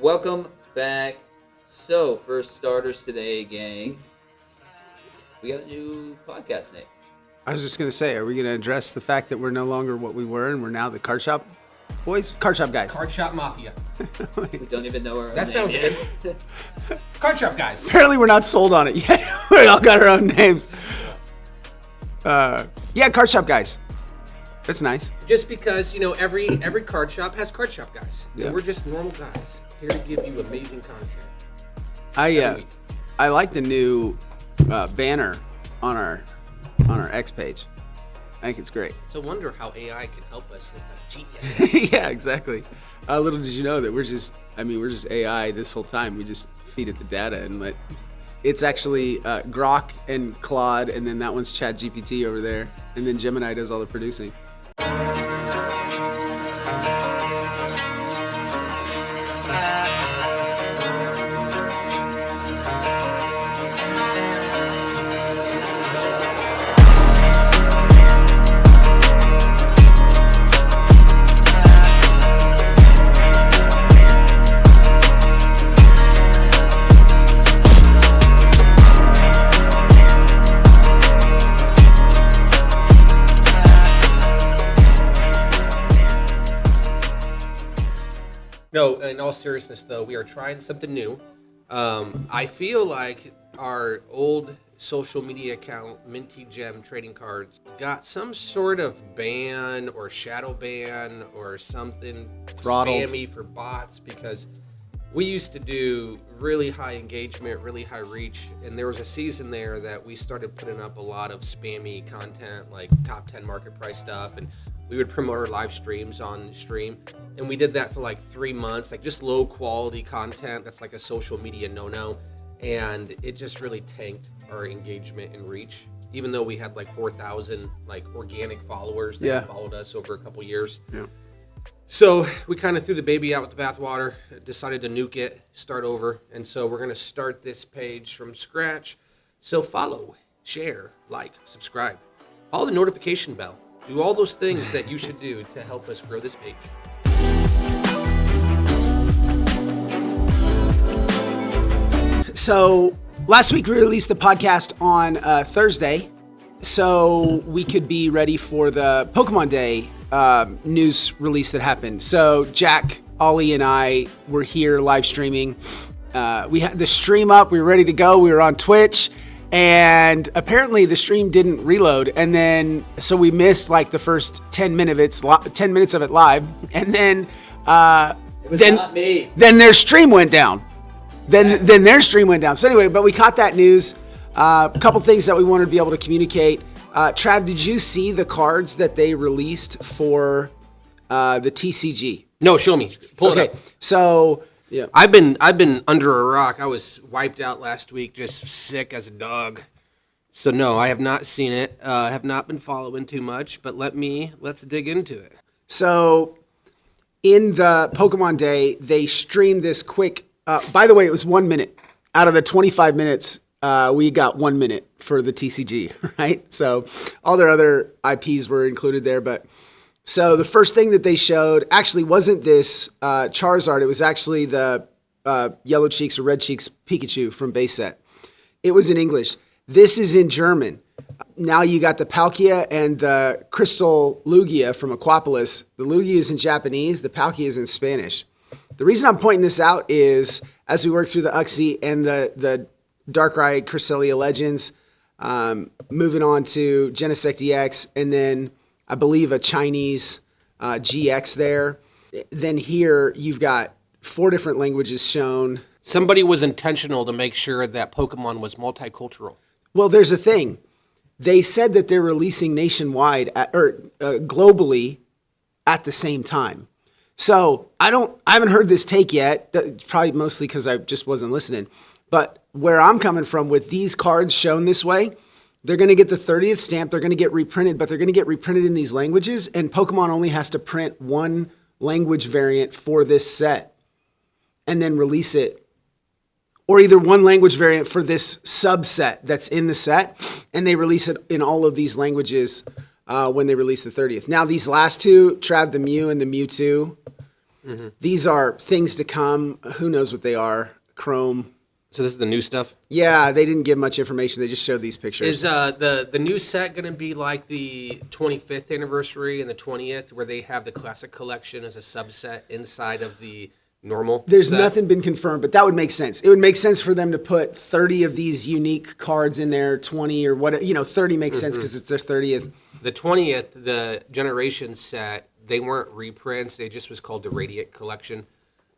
Welcome back. So, for starters today, gang, we got a new podcast name. I was just going to say, are we going to address the fact that we're no longer what we were and we're now the Card Shop Boys? Card Shop Guys. Card Shop Mafia. We don't even know our own That name sounds yet. good. Card Shop Guys. Apparently we're not sold on it yet. We all got our own names. Yeah, Card Shop Guys. That's nice. Just because, every card shop has Card Shop Guys. Yeah. And we're just normal guys here to give you amazing content. I week. I like the new banner on our X page. I think it's great. It's a wonder how AI can help us look like geniuses. Yeah, exactly. Little did you know that we're just AI this whole time. We just feed it the data and let. It's actually Grok and Claude, and then that one's ChatGPT over there, and then Gemini does all the producing. No, in all seriousness, though, we are trying something new. I feel like our old social media account, Minty Gem Trading Cards, got some sort of ban or shadow ban or something Throttled. spammy for bots, because we used to do really high engagement, really high reach, and there was a season there that we started putting up a lot of spammy content, like top 10 market price stuff, and we would promote our live streams on stream, and we did that for like 3 months, like just low quality content that's like a social media no-no, and it just really tanked our engagement and reach, even though we had like 4,000 like organic followers that followed us over a couple years. Yeah. So we kind of threw the baby out with the bathwater, decided to nuke it, start over. And so we're going to start this page from scratch. So follow, share, like, subscribe, follow the notification bell. Do all those things that you should do to help us grow this page. So last week we released the podcast on Thursday, so we could be ready for the Pokemon Day news release that happened. So Jack, Ollie, and I were here live streaming. We had the stream up. We were ready to go. We were on Twitch, and apparently the stream didn't reload. And then so we missed like the first 10 minutes of it live, and then It was not me. then their stream went down. Then their stream went down. So anyway, but we caught that news. A couple things that we wanted to be able to communicate. Trav, did you see the cards that they released for the TCG? No, show me. Pull it up. So yeah, I've been under a rock. I was wiped out last week, just sick as a dog. So no, I have not seen it. Have not been following too much, but let's dig into it. so in the Pokemon Day, they streamed this quick. By the way, it was 1 minute out of the 25 minutes. We got 1 minute for the TCG, right? So all their other IPs were included there. But so the first thing that they showed actually wasn't this Charizard. It was actually the Yellow Cheeks or Red Cheeks Pikachu from base set. It was in English. This is in German. Now you got the Palkia and the Crystal Lugia from Aquapolis. The Lugia is in Japanese. The Palkia is in Spanish. The reason I'm pointing this out is as we work through the Uxie and the Darkrai Cresselia Legends, moving on to Genesect EX, and then I believe a Chinese GX there. Then here you've got 4 different languages shown. Somebody was intentional to make sure that Pokemon was multicultural. Well, there's a thing. They said that they're releasing nationwide globally at the same time. So I haven't heard this take yet. Probably mostly because I just wasn't listening. But where I'm coming from with these cards shown this way, they're going to get the 30th stamp. They're going to get reprinted, but they're going to get reprinted in these languages. And Pokemon only has to print one language variant for this set and then release it. Or either one language variant for this subset that's in the set, and they release it in all of these languages when they release the 30th. Now, these last two, Trav the Mew and the Mewtwo, These are things to come. Who knows what they are? Chrome. So this is the new stuff. Yeah, they didn't give much information. They just showed these pictures. Is the new set going to be like the 25th anniversary and the 20th, where they have the classic collection as a subset inside of the normal? There's set? nothing been confirmed, but that would make sense. It would make sense for them to put 30 of these unique cards in there, 20 or what, 30 makes sense because it's their 30th. The 20th, the Generation set, they weren't reprints. They just was called the Radiant Collection.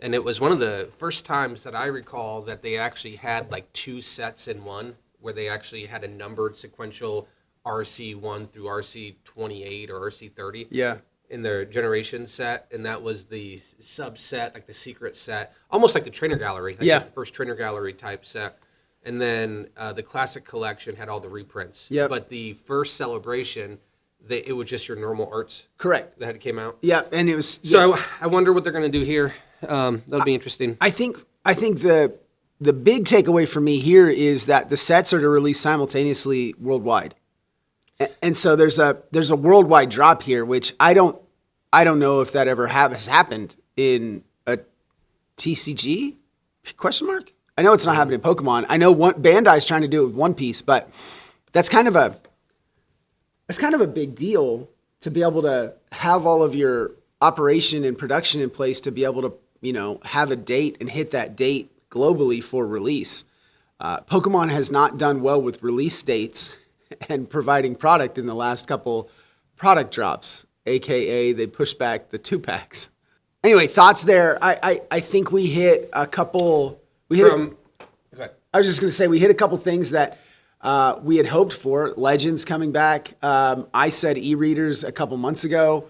And it was one of the first times that I recall that they actually had like two sets in one, where they actually had a numbered sequential RC1 through RC28 or RC30 Yeah. in their Generation set. And that was the subset, like the secret set, almost like the Trainer Gallery. Like Yeah. the first Trainer Gallery type set. And then the Classic Collection had all the reprints. Yep. But the first Celebration, it was just your normal arts Correct. that had came out. Yeah, and it was. So I wonder what they're going to do here. That'll be interesting. I think the big takeaway for me here is that the sets are to release simultaneously worldwide, and so there's a worldwide drop here, which I don't know if that ever has happened in a TCG? Question mark. I know it's not happening in Pokemon. I know Bandai's trying to do it with One Piece, but that's kind of a big deal to be able to have all of your operation and production in place to be able to, have a date and hit that date globally for release. Pokemon has not done well with release dates and providing product in the last couple product drops, aka they pushed back the 2-packs. Anyway, thoughts there. I think we hit a couple. Okay. I was just going to say we hit a couple things that we had hoped for. Legends coming back. I said e-readers a couple months ago.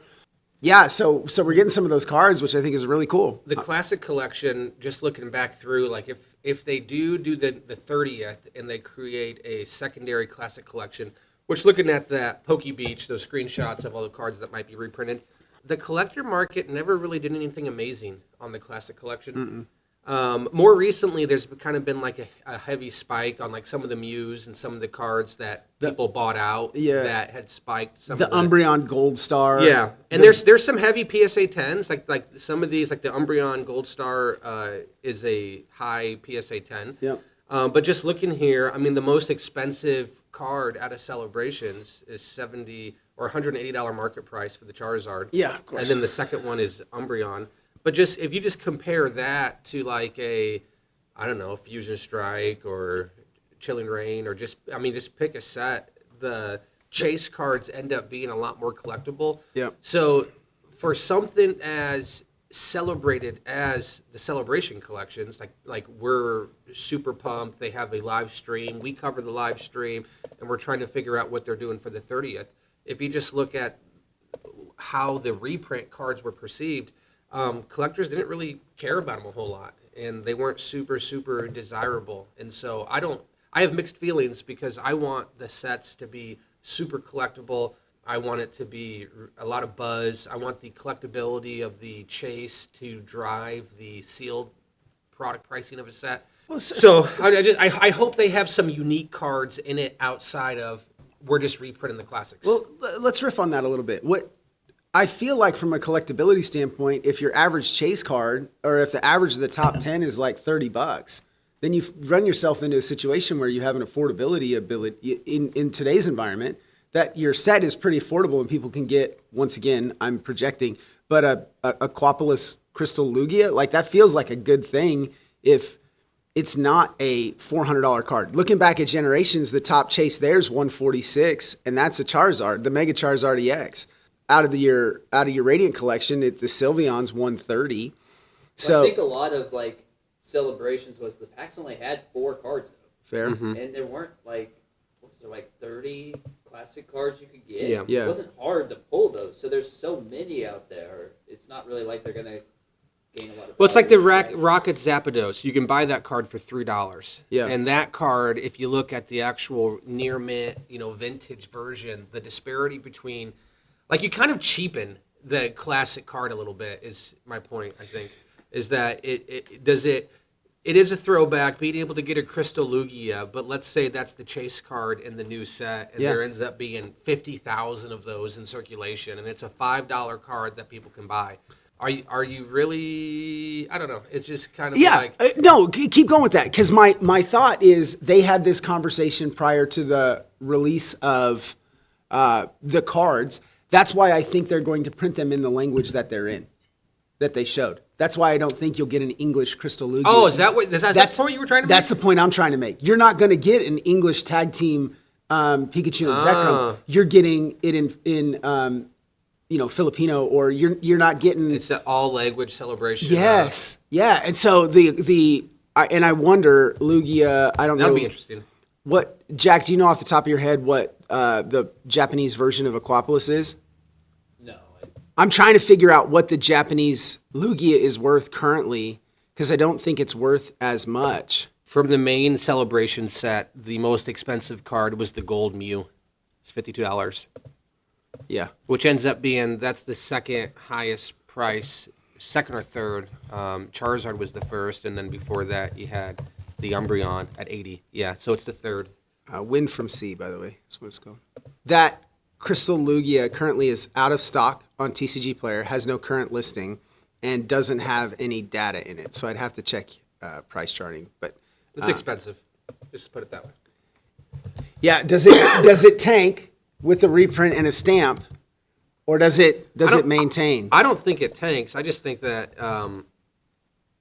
Yeah, so we're getting some of those cards, which I think is really cool. The Classic Collection, just looking back through, like if they do the 30th and they create a secondary Classic Collection, which looking at that Poke Beach, those screenshots of all the cards that might be reprinted, the collector market never really did anything amazing on the Classic Collection. More recently, there's kind of been like a heavy spike on like some of the Mews and some of the cards that people bought out that had spiked. Some the of Umbreon Gold Star. Yeah, and there's some heavy PSA 10s, like some of these, like the Umbreon Gold Star is a high PSA 10. Yeah. But just looking here, I mean, the most expensive card out of Celebrations is $70 or $180 market price for the Charizard. Yeah, of course. And then the second one is Umbreon. But just if you just compare that to like a Fusion Strike or Chilling Reign, or just pick a set, the chase cards end up being a lot more collectible. Yeah. So for something as celebrated as the Celebration collections, like we're super pumped. They have a live stream. We cover the live stream, and we're trying to figure out what they're doing for the 30th. If you just look at how the reprint cards were perceived, collectors didn't really care about them a whole lot, and they weren't super, super desirable. And so I have mixed feelings, because I want the sets to be super collectible. I want it to be a lot of buzz. I want the collectability of the chase to drive the sealed product pricing of a set. Well, I hope they have some unique cards in it outside of we're just reprinting the classics. Well, let's riff on that a little bit. What I feel like from a collectability standpoint, if your average chase card, or if the average of the top 10 is like $30, then you run yourself into a situation where you have an affordability ability in today's environment, that your set is pretty affordable and people can get, once again, I'm projecting, but a Aquapolis Crystal Lugia, like that feels like a good thing if it's not a $400 card. Looking back at Generations, the top chase there is $146, and that's a Charizard, the Mega Charizard EX. Out of your Radiant collection, the Sylveon's $130. So I think a lot of like Celebrations was the packs only had 4 cards though. Fair. And there weren't like 30 classic cards you could get. Yeah. It wasn't hard to pull those. So there's so many out there. It's not really like they're gonna gain a lot of. Well, it's like the value. Rocket Zapdos. You can buy that card for $3. Yeah. And that card, if you look at the actual near mint, vintage version, the disparity between, like, you kind of cheapen the classic card a little bit, is my point, I think, is that it is a throwback, being able to get a Crystal Lugia, but let's say that's the chase card in the new set, and there ends up being 50,000 of those in circulation, and it's a $5 card that people can buy. Are you really? I don't know. It's just kind of Yeah, like no, keep going with that because my thought is they had this conversation prior to the release of the cards. That's why I think they're going to print them in the language that they're in, that they showed. That's why I don't think you'll get an English Crystal Lugia. Oh, is that the point you were trying to make? That's the point I'm trying to make. You're not going to get an English tag team Pikachu and Zekrom. You're getting it in Filipino, or you're not getting. It's an all language celebration. Yes, yeah, and so I wonder Lugia. I don't know. That'll be interesting. What, Jack? Do you know off the top of your head what the Japanese version of Aquapolis is? No. I'm trying to figure out what the Japanese Lugia is worth currently because I don't think it's worth as much. From the main celebration set, the most expensive card was the Gold Mew. It's $52. Yeah. Which ends up being, that's the second highest price, second or third. Charizard was the first, and then before that you had the Umbreon at $80. Yeah, so it's the third. Wind from Sea, by the way, is what it's called. That Crystal Lugia currently is out of stock on TCG Player, has no current listing, and doesn't have any data in it. So I'd have to check price charting. But it's expensive. Just to put it that way. Yeah, does it tank with a reprint and a stamp, or does it maintain? I don't think it tanks. I just think that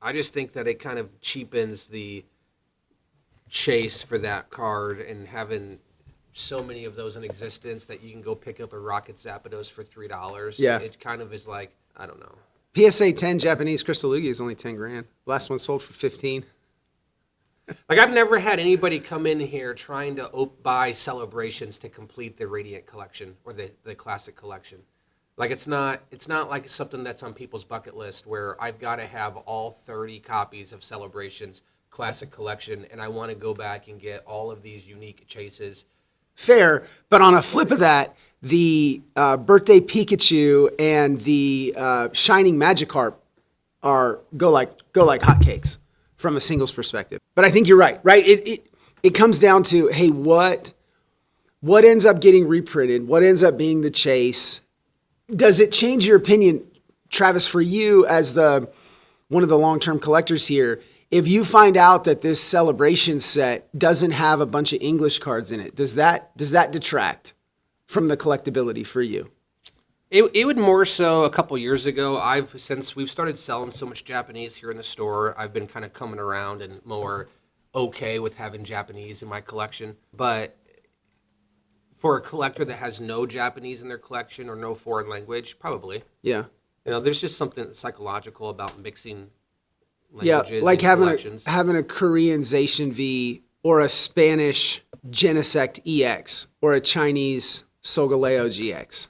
it kind of cheapens the chase for that card, and having so many of those in existence that you can go pick up a Rocket Zapdos for $3. Yeah. It kind of is like, I don't know. PSA 10 Japanese Crystal Lugia is only 10 grand. Last one sold for 15. Like, I've never had anybody come in here trying to buy celebrations to complete the Radiant collection or the Classic collection. Like, it's not like something that's on people's bucket list where I've got to have all 30 copies of Celebrations Classic collection, and I want to go back and get all of these unique chases. Fair, but on a flip of that, the Birthday Pikachu and the Shining Magikarp go like hotcakes from a singles perspective. But I think you're right. It comes down to, hey, what ends up getting reprinted? What ends up being the chase? Does it change your opinion, Travis, for you as one of the long-term collectors here? If you find out that this celebration set doesn't have a bunch of English cards in it, does that detract from the collectability for you? It would more so a couple years ago. Since we've started selling so much Japanese here in the store, I've been kind of coming around and more okay with having Japanese in my collection. But for a collector that has no Japanese in their collection or no foreign language, probably. Yeah. There's just something psychological about mixing languages. Yeah, like having a Korean Zacian V or a Spanish Genesect EX or a Chinese Solgaleo GX.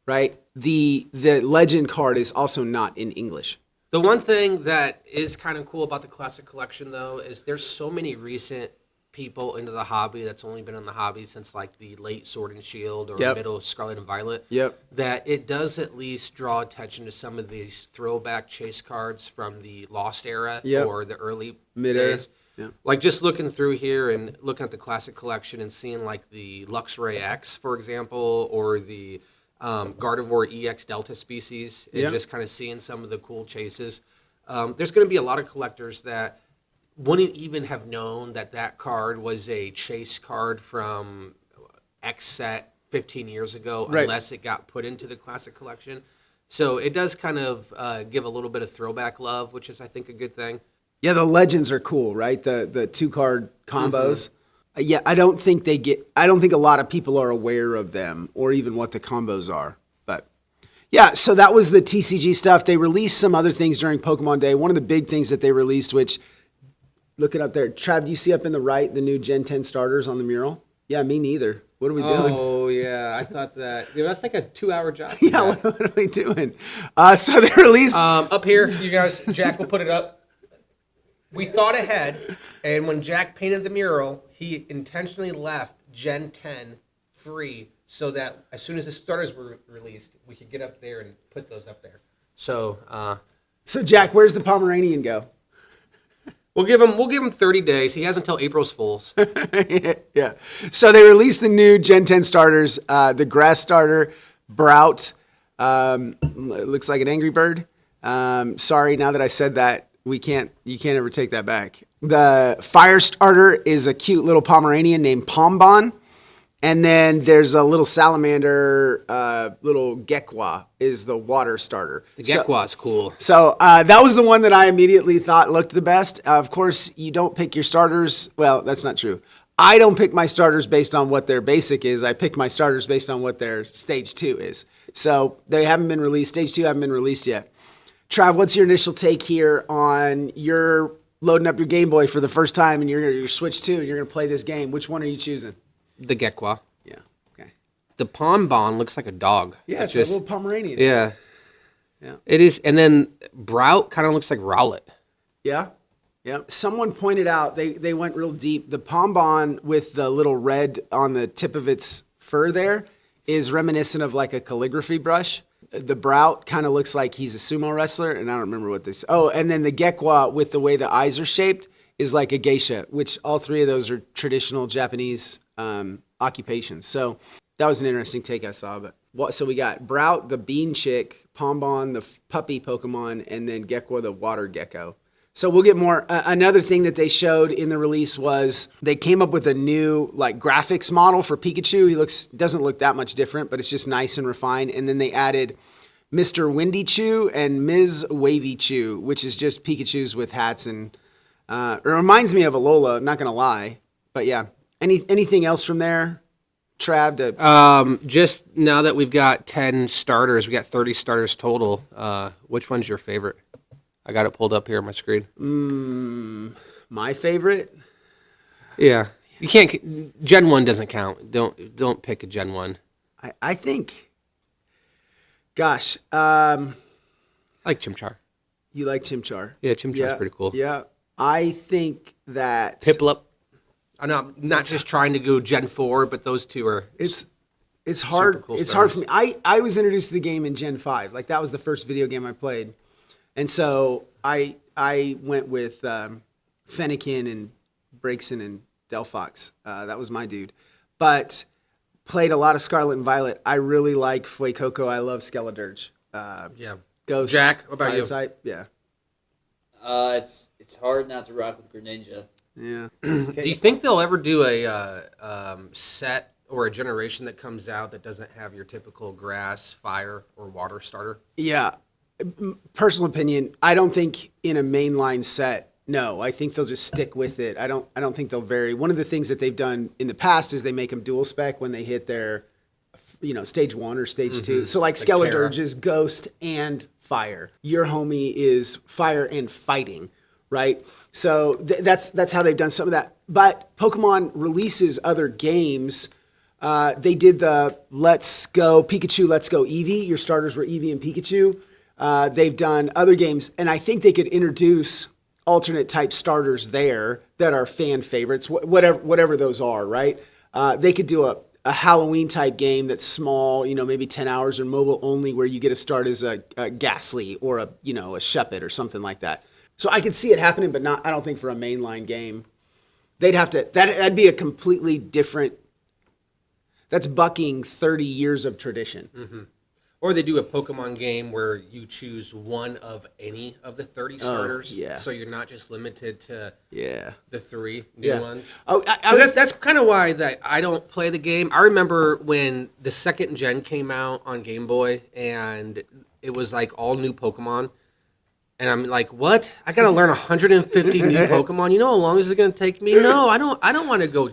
Right? The legend card is also not in English. The one thing that is kind of cool about the Classic collection, though, is there's so many recent people into the hobby that's only been in the hobby since like the late Sword and Shield or middle Scarlet and Violet. Yep. That it does at least draw attention to some of these throwback chase cards from the Lost era or the early days. Yep. Like just looking through here and looking at the Classic collection and seeing like the Luxray X, for example, or the Gardevoir EX Delta species, and just kind of seeing some of the cool chases. There's going to be a lot of collectors that wouldn't even have known that card was a chase card from X set 15 years ago unless it got put into the Classic collection. So it does kind of give a little bit of throwback love, which is, I think, a good thing. Yeah, the legends are cool, right? The 2-card combos. Yeah, I don't think a lot of people are aware of them or even what the combos are. But yeah, so that was the TCG stuff. They released some other things during Pokemon Day. One of the big things that they released, which, look it up there. Trav, do you see up in the right the new Gen 10 starters on the mural? Yeah, me neither. What are we doing? Oh, yeah. I thought that. That's like a 2-hour job. Yeah, what are we doing? So they released... up here, you guys, Jack will put it up. We thought ahead, and when Jack painted the mural, he intentionally left Gen 10 free so that as soon as the starters were released, we could get up there and put those up there. So, Jack, where's the Pomeranian go? We'll give him 30 days. He has until April's Fools. Yeah. So they released the new Gen 10 starters, the Grass starter, Brout, looks like an Angry Bird. Sorry, now that I said that, you can't ever take that back. The fire starter is a cute little Pomeranian named Pombon. And then there's a little salamander, little Gekwa is the water starter. The Gekwa's cool. So that was the one that I immediately thought looked the best. Of course, you don't pick your starters. Well, that's not true. I don't pick my starters based on what their basic is. I pick my starters based on what their stage 2 is. So they haven't been released. Stage 2 haven't been released yet. Trav, what's your initial take here on your loading up your Game Boy for the first time and you're Switch 2 and you're going to play this game? Which one are you choosing? The Gekwa. Yeah. Okay. The Pombon looks like a dog. Yeah, it's a little Pomeranian. Yeah. Yeah. It is. And then Brout kind of looks like Rowlet. Yeah. Yeah. Someone pointed out, they went real deep. The Pombon with the little red on the tip of its fur there is reminiscent of like a calligraphy brush. The Brout kind of looks like he's a sumo wrestler, and I don't remember what this. Oh, and then the Gekwa with the way the eyes are shaped is like a geisha, which all three of those are traditional Japanese occupations. So that was an interesting take I saw. But so we got Brout, the bean chick, Pombon, the puppy Pokemon, and then Gekwa, the water gecko. So we'll get more. Another thing that they showed in the release was they came up with a new like graphics model for Pikachu. He doesn't look that much different, but it's just nice and refined. And then they added Mr. Windy Chew and Ms. Wavy Chew, which is just Pikachus with hats and it reminds me of Alola. I'm not gonna lie, but yeah. Anything else from there, Trav? Just now that we've got 10 starters, we got 30 starters total. Which one's your favorite? I got it pulled up here on my screen. My favorite? Yeah, you can't. Gen 1 doesn't count. Don't pick a Gen 1. I think. Gosh, I like Chimchar. You like Chimchar? Yeah, Chimchar's pretty cool. Yeah, I think that Piplup. I know, I'm not just trying to go Gen 4, but those two are. It's hard. Cool it's starters. hard for me. I was introduced to the game in Gen 5. Like that was the first video game I played, and so I went with Fennekin and Braixen and Delphox. That was my dude, but played a lot of Scarlet and Violet. I really like Fuecoco. I love Skeledirge. Yeah. Ghost. Jack, what about fire you? Type. Yeah. It's hard not to rock with Greninja. Yeah. Do you think they'll ever do a set or a generation that comes out that doesn't have your typical grass, fire, or water starter? Yeah. Personal opinion, I don't think in a mainline set. No, I think they'll just stick with it. I don't think they'll vary. One of the things that they've done in the past is they make them dual spec when they hit their, stage 1 or stage 2. So like Skeledirge is ghost and fire. Your homie is fire and fighting, right? So that's how they've done some of that. But Pokemon releases other games. They did the Let's Go Pikachu, Let's Go Eevee. Your starters were Eevee and Pikachu. They've done other games, and I think they could introduce alternate type starters there that are fan favorites, whatever those are, right? They could do a Halloween type game that's small, maybe 10 hours or mobile only, where you get to start as a Ghastly or a Shuppet or something like that. So I could see it happening, but I don't think for a mainline game. They'd have to, that'd be a completely different, that's bucking 30 years of tradition. Mm-hmm. Or they do a Pokemon game where you choose one of any of the 30 starters. Yeah. So you're not just limited to the 3 new Yeah. ones. Oh, That's kind of why that I don't play the game. I remember when the second gen came out on Game Boy and it was like all new Pokemon. And I'm like, what? I got to learn 150 new Pokemon. You know how long is it going to take me? No, I don't want to go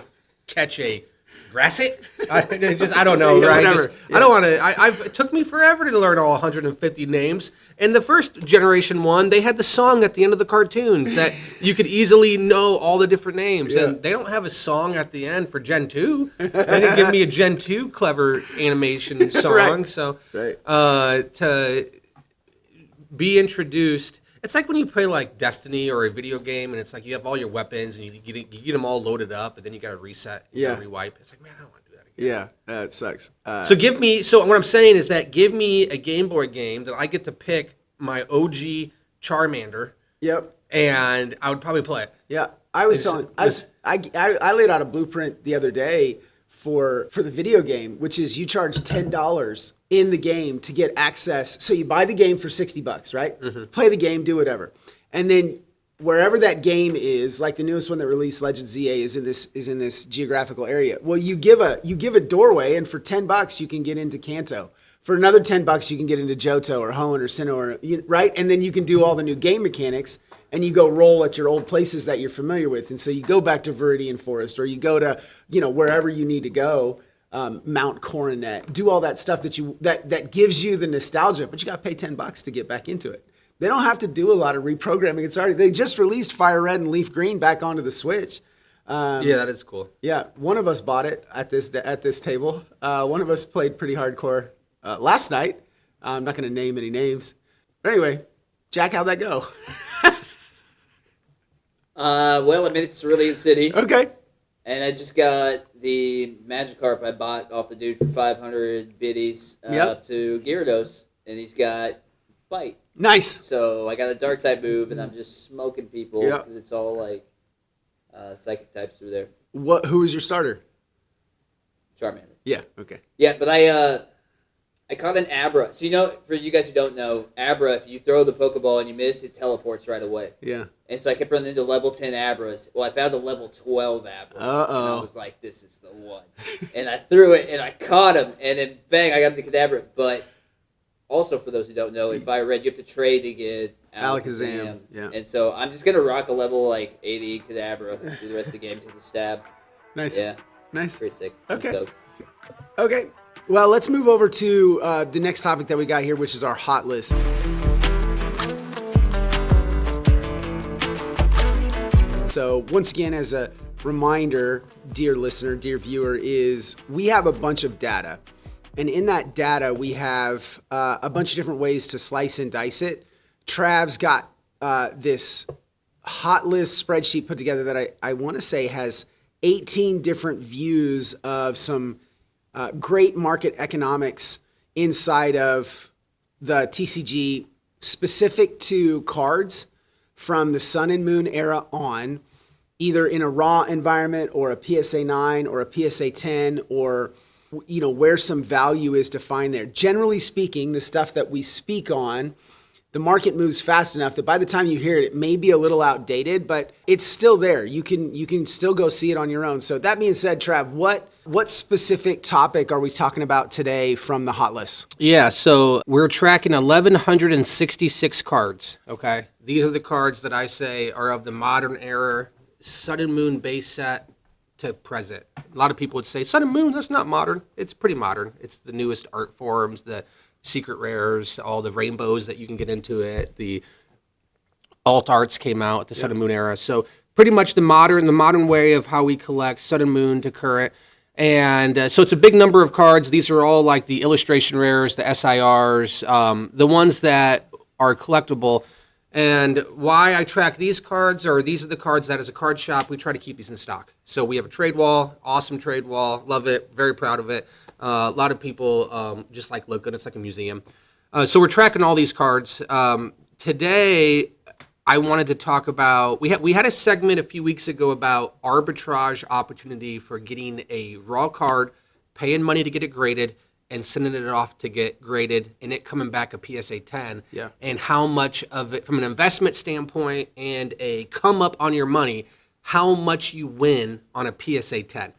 catch a Grasset. I don't know, Yeah, right? whatever. I don't want to. It took me forever to learn all 150 names. And the first generation one, they had the song at the end of the cartoons that you could easily know all the different names. Yeah. And they don't have a song at the end for Gen 2. They didn't give me a Gen 2 clever animation song. Right. So Right. to be introduced. It's like when you play like Destiny or a video game, and it's like you have all your weapons and you get them all loaded up, and then you got to reset, gotta rewipe. It's like, man, I don't want to do that again. Yeah, it sucks. So what I'm saying is that give me a Game Boy game that I get to pick my OG Charmander, Yep. and I would probably play it. Yeah, I laid out a blueprint the other day for the video game, which is you charge $10 in the game to get access. So you buy the game for $60, right? Play the game, do whatever. And then wherever that game is, like the newest one that released, Legend ZA, is in this geographical area. Well, you give a doorway, and for $10 you can get into Kanto. For another $10 you can get into Johto or Hoenn or Sinnoh, right? And then you can do all the new game mechanics, and you go roll at your old places that you're familiar with. And so you go back to Viridian Forest, or you go to wherever you need to go, Mount Coronet, do all that stuff that gives you the nostalgia, but you got to pay $10 to get back into it. They don't have to do a lot of reprogramming. They just released Fire Red and Leaf Green back onto the Switch. Yeah, that is cool. Yeah, one of us bought it at this table. One of us played pretty hardcore last night. I'm not going to name any names. But anyway, Jack, how'd that go? Well, I made it to Cerulean City. Okay. And I just got the Magikarp I bought off the dude for 500 biddies to Gyarados, and he's got Bite. Nice. So I got a Dark type move, and I'm just smoking people because it's all like Psychic types through there. Who was your starter? Charmander. Yeah. Okay. Yeah, but I caught an Abra. So for you guys who don't know, Abra, if you throw the Pokeball and you miss, it teleports right away. Yeah. And so I kept running into level 10 Abras. Well, I found a level 12 Abra. Uh-oh. And I was like, this is the one. And I threw it, and I caught him, and then bang, I got the Kadabra. But also, for those who don't know, in Fire Red, you have to trade to get Alakazam. Yeah. And so I'm just going to rock a level like 80 Kadabra through the rest of the game because of Stab. Nice. Yeah. Nice. Pretty sick. Okay. Okay. Well, let's move over to the next topic that we got here, which is our hot list. So once again, as a reminder, dear listener, dear viewer, is we have a bunch of data. And in that data, we have a bunch of different ways to slice and dice it. Trav's got this hot list spreadsheet put together that I want to say has 18 different views of some great market economics inside of the TCG specific to cards from the Sun and Moon era on, either in a raw environment or a PSA 9 or a PSA 10, or where some value is to find there. Generally speaking, the stuff that we speak on, the market moves fast enough that by the time you hear it, it may be a little outdated, but it's still there. You can still go see it on your own. So that being said, Trav, what specific topic are we talking about today from the hot list? Yeah, so we're tracking 1,166 cards, okay? These are the cards that I say are of the modern era, Sun and Moon base set to present. A lot of people would say, Sun and Moon, that's not modern. It's pretty modern. It's the newest art forms, the secret rares, all the rainbows that you can get into it. The alt arts came out at the Sun and Moon era. So pretty much the modern way of how we collect Sun and Moon to current. And so it's a big number of cards. These are all like the illustration rares, the SIRs, the ones that are collectible. And why I track these cards, or these are the cards that as a card shop, we try to keep these in stock. So we have a trade wall, awesome trade wall, love it, very proud of it. A lot of people just look good. It's like a museum. So we're tracking all these cards. Today, I wanted to talk about, we had a segment a few weeks ago about arbitrage opportunity for getting a raw card, paying money to get it graded, and sending it off to get graded, and it coming back a PSA 10. Yeah. And how much of it, from an investment standpoint and a come up on your money, how much you win on a PSA 10.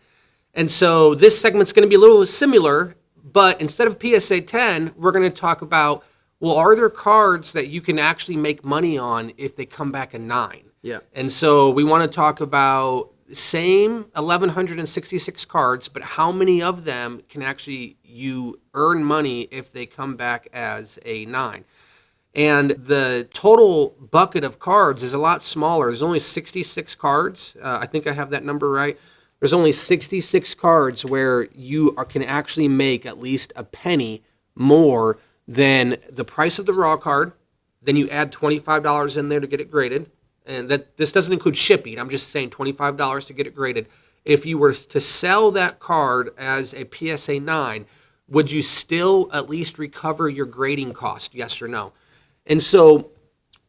And so this segment's going to be a little similar, but instead of PSA 10, we're going to talk about, well, are there cards that you can actually make money on if they come back a 9? Yeah. And so we want to talk about same 1,166 cards, but how many of them can actually you earn money if they come back as a 9? And the total bucket of cards is a lot smaller. There's only 66 cards. I think I have that number right. There's only 66 cards where you can actually make at least a penny more than the price of the raw card. Then you add $25 in there to get it graded. And that this doesn't include shipping. I'm just saying $25 to get it graded. If you were to sell that card as a PSA 9, would you still at least recover your grading cost, yes or no? And so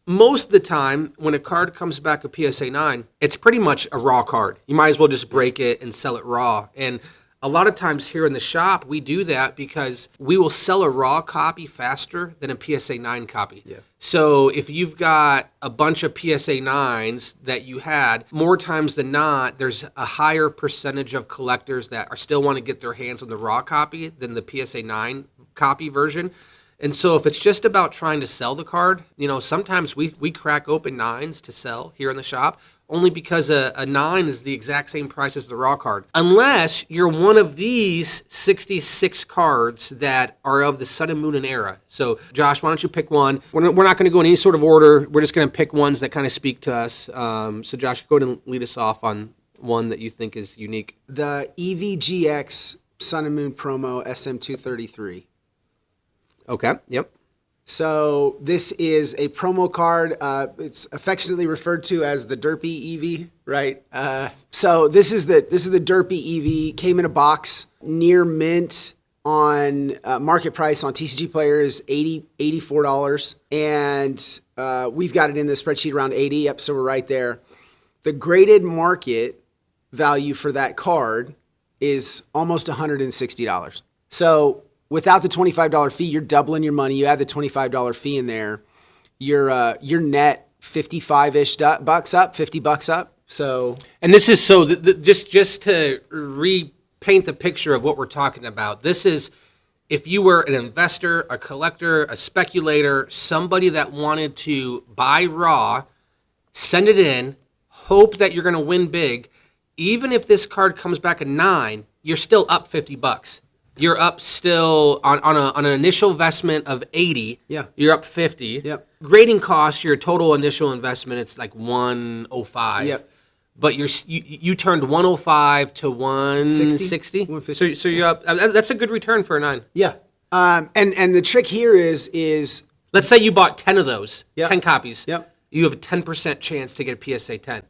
most of the time, when a card comes back a PSA 9, it's pretty much a raw card. You might as well just break it and sell it raw. And A lot of times here in the shop, we do that because we will sell a raw copy faster than a PSA 9 copy. Yeah. So if you've got a bunch of PSA 9s that you had, more times than not, there's a higher percentage of collectors that are still want to get their hands on the raw copy than the PSA 9 copy version. And so if it's just about trying to sell the card, sometimes we crack open 9s to sell here in the shop, only because a 9 is the exact same price as the raw card. Unless you're one of these 66 cards that are of the Sun and Moon and era. So Josh, why don't you pick one? We're not going to go in any sort of order. We're just going to pick ones that kind of speak to us. So Josh, go ahead and lead us off on one that you think is unique. The EVGX Sun and Moon promo SM233. Okay, yep. So this is a promo card. It's affectionately referred to as the Derpy EV, right? So this is the Derpy EV. Came in a box, near mint on market price on TCG Player is $84, and we've got it in the spreadsheet around 80. Yep, so we're right there. The graded market value for that card is almost $160. So without the $25 fee, you're doubling your money. You add the $25 fee in there, you're net 55-ish bucks up, $50 up. So, and this is so just to repaint the picture of what we're talking about. This is if you were an investor, a collector, a speculator, somebody that wanted to buy raw, send it in, hope that you're going to win big. Even if this card comes back a 9, you're still up $50. You're up still on an initial investment of 80. Yeah. You're up 50. Yep. Grading costs, your total initial investment, it's like 105. Yep. But you turned 105 to 160. 150. So you're up. That's a good return for a 9. Yeah. And the trick here is Let's say you bought 10 of those, Yep. 10 copies. Yep. You have a 10% chance to get a PSA 10.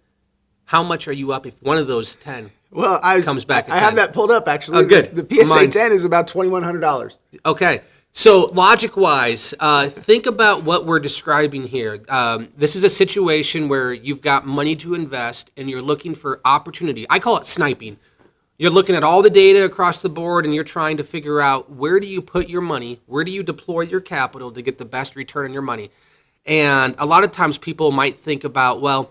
How much are you up if one of those 10 well, comes back at I have 10? that pulled up actually. Oh, good. The PSA Mine. 10 is about $2,100. Okay. So logic-wise, think about what we're describing here. This is a situation where you've got money to invest and you're looking for opportunity. I call it sniping. You're looking at all the data across the board and you're trying to figure out where do you put your money, where do you deploy your capital to get the best return on your money. And a lot of times people might think about, well,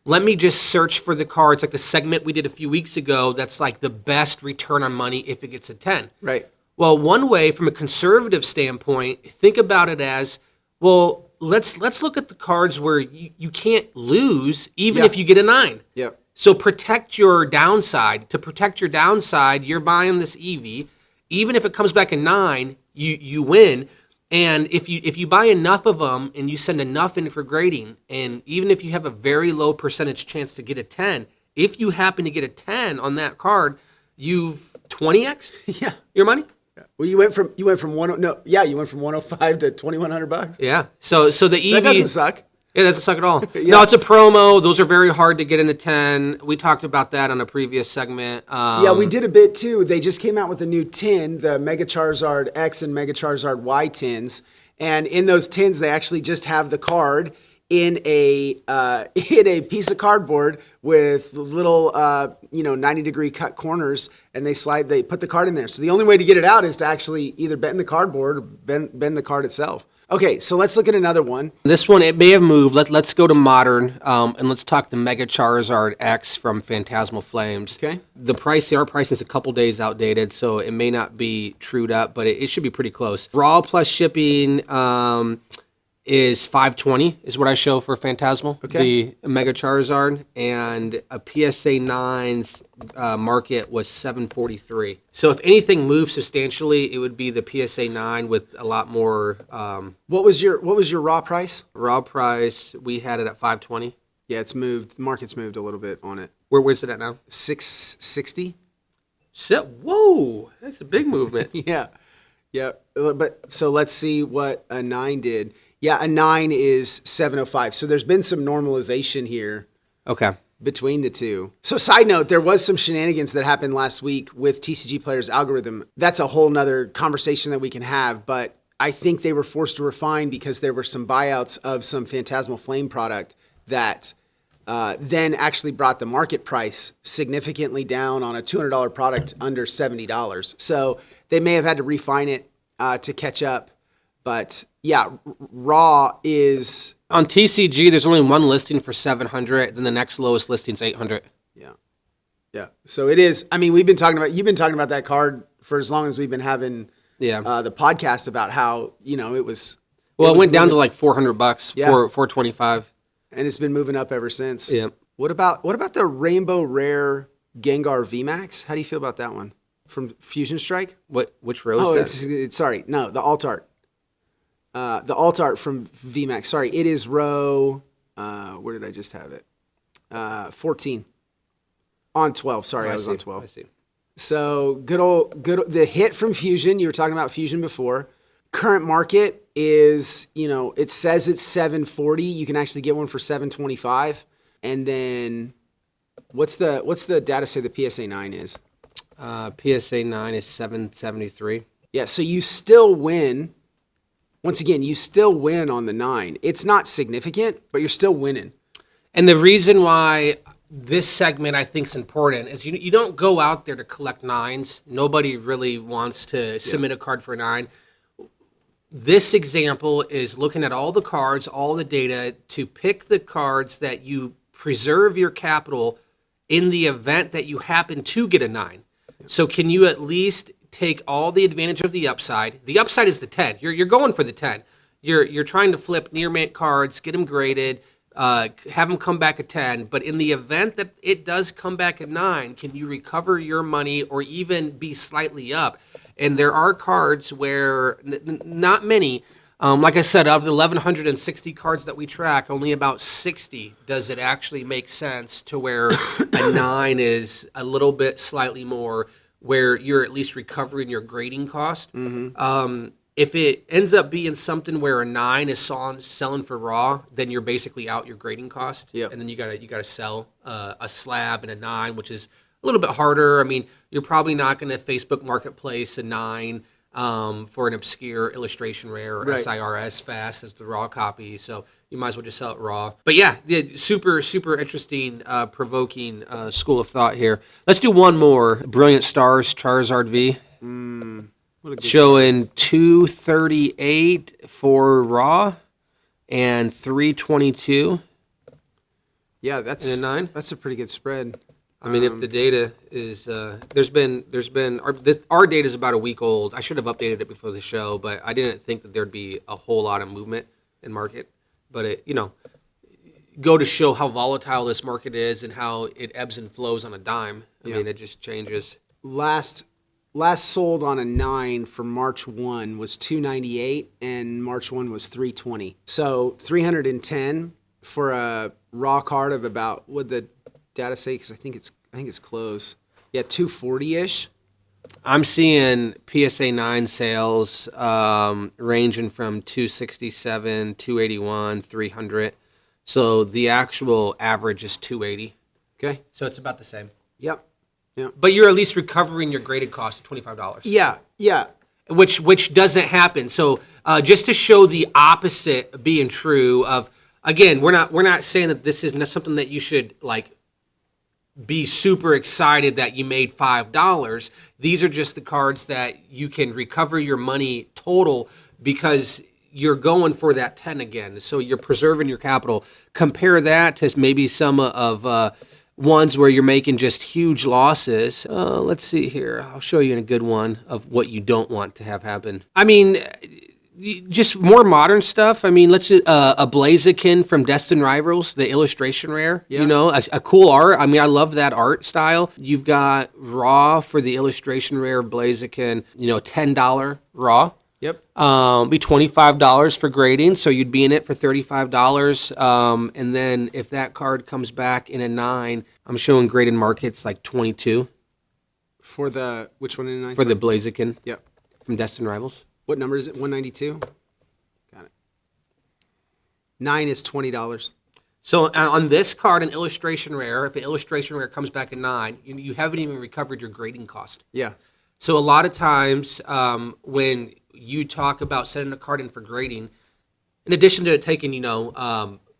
let me just search for the cards, like the segment we did a few weeks ago, that's like the best return on money if it gets a 10. Right. Well, one way from a conservative standpoint, think about it as, well, let's look at the cards where you can't lose even Yeah. if you get a 9. Yep. So protect your downside. To protect your downside, you're buying this EV. Even if it comes back a 9, you win. And if you buy enough of them and you send enough in for grading, and even if you have a very low percentage chance to get a 10, if you happen to get a 10 on that card, you've 20x Yeah. your money. Well, you went from 105 to $2,100. Yeah. So the EV That doesn't suck. Yeah, doesn't suck at all. Yeah. No, it's a promo. Those are very hard to get into 10. We talked about that on a previous segment. Yeah, we did a bit too. They just came out with a new tin, the Mega Charizard X and Mega Charizard Y tins, and in those tins they actually just have the card in a piece of cardboard with little 90-degree cut corners, and they put the card in there. So the only way to get it out is to actually either bend the cardboard or bend the card itself. Okay, so let's look at another one. This one, it may have moved. Let's go to modern, and let's talk the Mega Charizard X from Phantasmal Flames. Okay. Our price is a couple days outdated, so it may not be trued up, but it should be pretty close. Raw plus shipping is $520 is what I show for Phantasmal, Okay. the Mega Charizard, and a PSA 9's market was $743. So if anything moves substantially, it would be the PSA 9 with a lot more What was your raw price? raw price. We had it at $520. Yeah, it's moved. The market's moved a little bit on it. Where's it at now? $660. Whoa, that's a big movement. Yeah. Yeah. But so let's see what a 9 did. Yeah, a 9 is $705. So there's been some normalization here Okay. between the two. So side note, there was some shenanigans that happened last week with TCG Player's algorithm. That's a whole nother conversation that we can have, but I think they were forced to refine because there were some buyouts of some Phantasmal Flame product that then actually brought the market price significantly down on a $200 product under $70. So they may have had to refine it to catch up. But yeah, raw is On TCG, there's only one listing for 700. Then the next lowest listing is 800. yeah. So it is. I mean, you've been talking about that card for as long as we've been having Yeah. the podcast about how it was. Well, it went down moving- to like $400, Yeah. 425. and it's been moving up ever since. Yeah. What about the Rainbow Rare Gengar VMAX? How do you feel about that one from Fusion Strike? Which row Oh, is that? it's sorry, no, the alt art. The alt art from VMAX. Sorry, it is row. Where did I just have it? 14 on 12. Sorry, I was on 12. I see. So good. The hit from Fusion. You were talking about Fusion before. Current market is, it says it's 740. You can actually get one for 725. And then, what's the data say the PSA 9 is? PSA 9 is 773. Yeah. So you still win. Once again, you still win on the 9. It's not significant, but you're still winning. And the reason why this segment I think is important is you don't go out there to collect 9s. Nobody really wants to submit a card for a 9. This example is looking at all the cards, all the data to pick the cards that you preserve your capital in the event that you happen to get a 9. So can you at least take all the advantage of the upside? The upside is the 10. You're going for the 10. You're trying to flip near mint cards, get them graded, have them come back a 10. But in the event that it does come back a 9, can you recover your money or even be slightly up? And there are cards where, not many, like I said, of the 1,160 cards that we track, only about 60 does it actually make sense to where a 9 is a little bit slightly more, where you're at least recovering your grading cost. If it ends up being something where a 9 is selling for raw, then you're basically out your grading cost. Yep. And then you gotta sell a slab and a 9, which is a little bit harder. I mean, you're probably not going to Facebook Marketplace a 9 for an obscure illustration rare or Right. SIRS fast as the raw copy. So you might as well just sell it raw. But yeah, super, super interesting, provoking school of thought here. Let's do one more. Brilliant Stars Charizard V. What a good Showing 238 for raw and 322 Yeah, that's in a 9. That's a pretty good spread. I mean, if the data is, there's been our data is about a week old. I should have updated it before the show, but I didn't think that there'd be a whole lot of movement in market. But it, go to show how volatile this market is and how it ebbs and flows on a dime. I mean, it just changes. Last sold on a 9 for March 1 was 298 and March 1 was 320. So 310 for a raw card of about, what the data say, because I think it's close. Yeah, 240-ish. I'm seeing PSA 9 sales ranging from 267, 281, 300. So the actual average is 280. Okay. So it's about the same. Yep. But you're at least recovering your graded cost of $25. Yeah. Which doesn't happen. So just to show the opposite being true of, again, we're not saying that this is something that you should like be super excited that you made $5. These are just the cards that you can recover your money total because you're going for that 10 again. So you're preserving your capital. Compare that to maybe some of ones where you're making just huge losses. Let's see here. I'll show you in a good one of what you don't want to have happen. I mean, just more modern stuff. I mean, let's a Blaziken from Destined Rivals, the illustration rare. Yeah. A cool art. I mean, I love that art style. You've got raw for the illustration rare Blaziken. $10 raw. Yep. Be $25 for grading, so you'd be in it for $35. And then if that card comes back in a 9, I'm showing graded markets like 22 For the, which one in the 9? for the Blaziken Yep. from Destined Rivals. What number is it? 192? Got it. 9 is $20. So on this card, an illustration rare, if an illustration rare comes back a 9, you haven't even recovered your grading cost. Yeah. So a lot of times when you talk about setting a card in for grading, in addition to taking,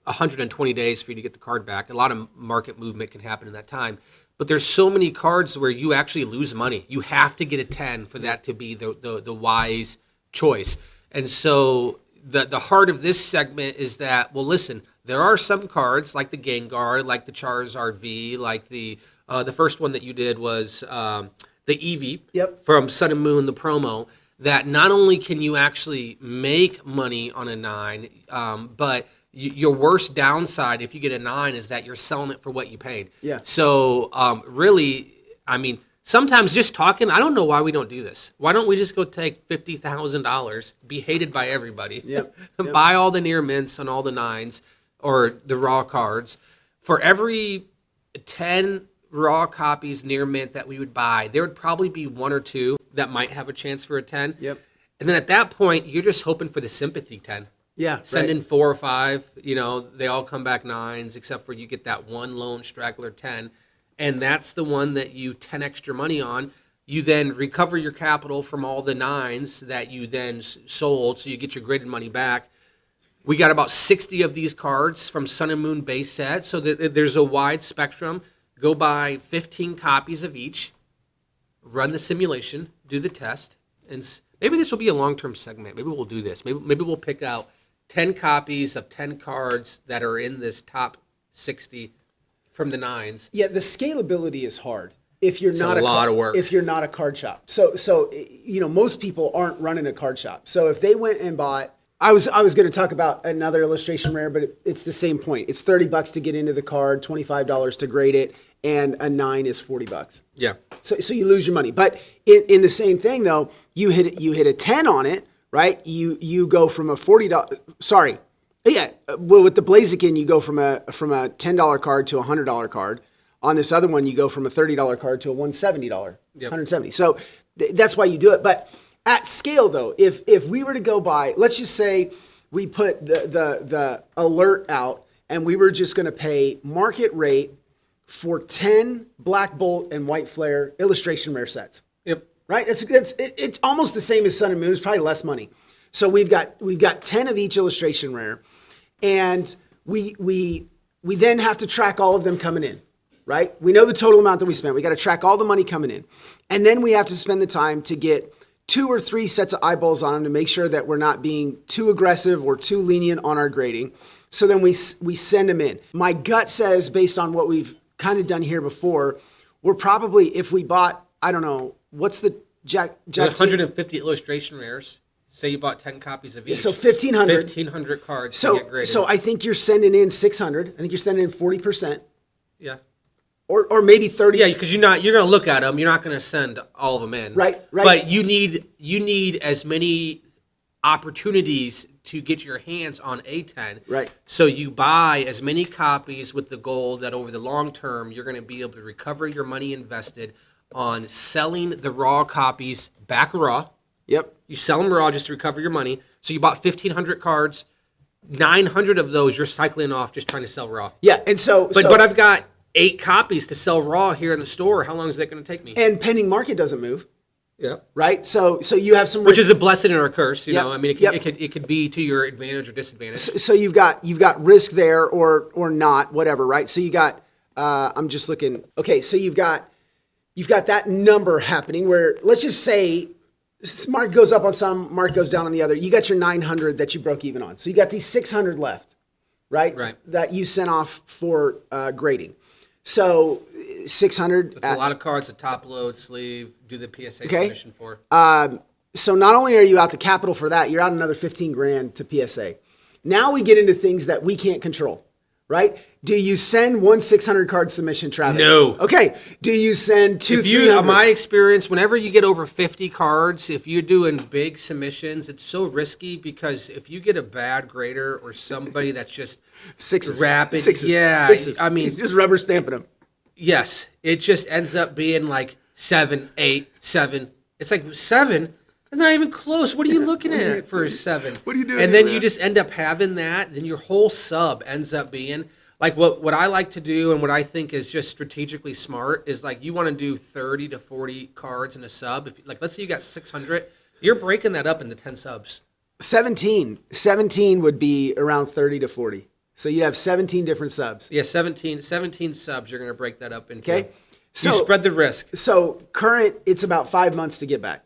120 days for you to get the card back. A lot of market movement can happen in that time. But there's so many cards where you actually lose money. You have to get a 10 for that to be the wise choice. And so the heart of this segment is that, well, listen, there are some cards like the Gengar, like the Charizard V, like the first one that you did was the Eevee from Sun and Moon, the promo, that not only can you actually make money on a 9, but your worst downside if you get a 9 is that you're selling it for what you paid. Yeah. So really, I mean, sometimes just talking, I don't know why we don't do this. Why don't we just go take $50,000, be hated by everybody, and buy all the near mints on all the 9s or the raw cards? For every 10 raw copies near mint that we would buy, there would probably be 1 or 2 that might have a chance for a 10. Yep. And then at that point, you're just hoping for the sympathy 10. Yeah. Send right. in 4 or 5, they all come back 9s, except for you get that one lone straggler 10. And that's the one that you 10 extra money on. You then recover your capital from all the 9s that you then sold, so you get your graded money back. We got about 60 of these cards from Sun and Moon base set, so that there's a wide spectrum. Go buy 15 copies of each, run the simulation, do the test, and maybe this will be a long-term segment. Maybe we'll do this. Maybe we'll pick out 10 copies of 10 cards that are in this top 60 from the 9s. Yeah, the scalability is hard if you're It's not a lot of work. If you're not a card shop. So most people aren't running a card shop. So if they went and bought, I was going to talk about another illustration rare, but it's the same point. It's $30 to get into the card, $25 to grade it, and a 9 is $40. Yeah. So you lose your money. But in the same thing though, you hit a 10 on it, right? You go from a $40. Sorry. Yeah, well, with the Blaziken, you go from a $10 card to a $100 card. On this other one, you go from a $30 card to a $170, $170. So that's why you do it. But at scale, though, if we were to go buy, let's just say we put the alert out, and we were just going to pay market rate for 10 Black Bolt and White Flare illustration rare sets. Yep. Right? It's almost the same as Sun and Moon. It's probably less money. So we've got 10 of each illustration rare, and we then have to track all of them coming in, right? We know the total amount that we spent. We got to track all the money coming in. And then we have to spend the time to get 2 or 3 sets of eyeballs on them to make sure that we're not being too aggressive or too lenient on our grading. So then we send them in. My gut says, based on what we've kind of done here before, we're probably, if we bought, I don't know, what's the Jack 150 illustration rares. Say you bought 10 copies of each. So 1,500. 1,500 cards to get graded. So I think you're sending in 600. I think you're sending in 40%. Yeah. Or maybe 30. Yeah, because you're going to look at them. You're not going to send all of them in. Right. But you need as many opportunities to get your hands on a 10. Right. So you buy as many copies with the goal that over the long term, you're going to be able to recover your money invested on selling the raw copies back raw. Yep. You sell them raw just to recover your money. So you bought 1,500 cards. 900 of those you're cycling off just trying to sell raw. Yeah, and But I've got 8 copies to sell raw here in the store. How long is that going to take me? And pending market doesn't move. Yeah. Right. So you have some risk. Which is a blessing or a curse. You Yep. know, I mean, it could be to your advantage or disadvantage. So you've got risk there or not, whatever. Right. So you got. I'm just looking. Okay. So you've got that number happening where, let's just say, market goes up on some, market goes down on the other. You got your 900 that you broke even on. So you got these 600 left, right? Right. That you sent off for grading. So 600. It's a lot of cards to top load, sleeve, do the PSA Okay. submission for. So not only are you out the capital for that, you're out another 15 grand to PSA. Now we get into things that we can't control, right? Do you send one 600 card submission, Travis? No. Okay. Do you send two? If you, 300? my experience, whenever you get over 50 cards, if you're doing big submissions, it's so risky because if you get a bad grader or somebody that's just Sixes. rapid, Sixes. yeah, Sixes. I mean, he's just rubber stamping them. yes, it just ends up being like 7, 8, 7. It's like 7. They're not even close. What are you looking at for a 7? What are you doing And then here, you man? just end up having that. Then your whole sub ends up being like what I like to do and what I think is just strategically smart is like you want to do 30 to 40 cards in a sub. If like let's say you got 600, you're breaking that up into 10 subs. 17 would be around 30 to 40. So you have 17 different subs. Yeah, 17 subs. You're going to break that up into. Okay. So you spread the risk. So current, it's about 5 months to get back.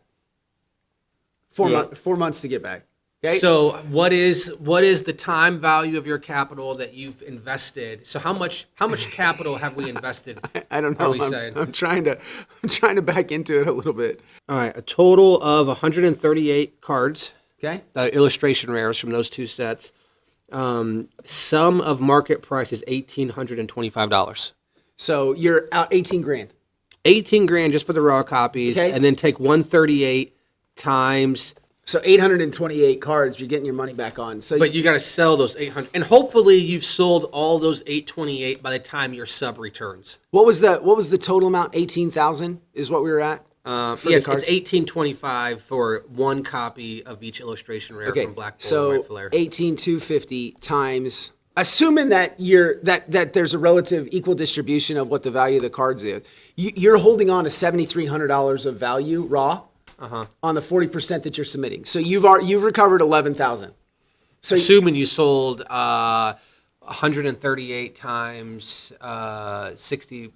4 Yeah. 4 months to get back. Okay. So what is the time value of your capital that you've invested? So how much capital have we invested? I don't Are know. we saying? I'm trying to back into it a little bit. All right, a total of 138 cards, Okay. illustration rares from those two sets. Sum of market price is $1,825. So you're out 18 grand. 18 grand just for the raw copies, Okay. and then take 138 times. So 828 cards, you're getting your money back on. So But you got to sell those 800, and hopefully you've sold all those 828 by the time your sub returns. what was the total amount? 18,000 is what we were at. For the Yes, cards? it's 1825 for one copy of each illustration rare Okay. from Black Bull and So White Flare. 18,250 times. Assuming that that there's a relative equal distribution of what the value of the cards is, you're holding on to $7,300 of value raw on the 40% that you're submitting. So you've recovered 11,000. So Assuming you sold 138 times 60.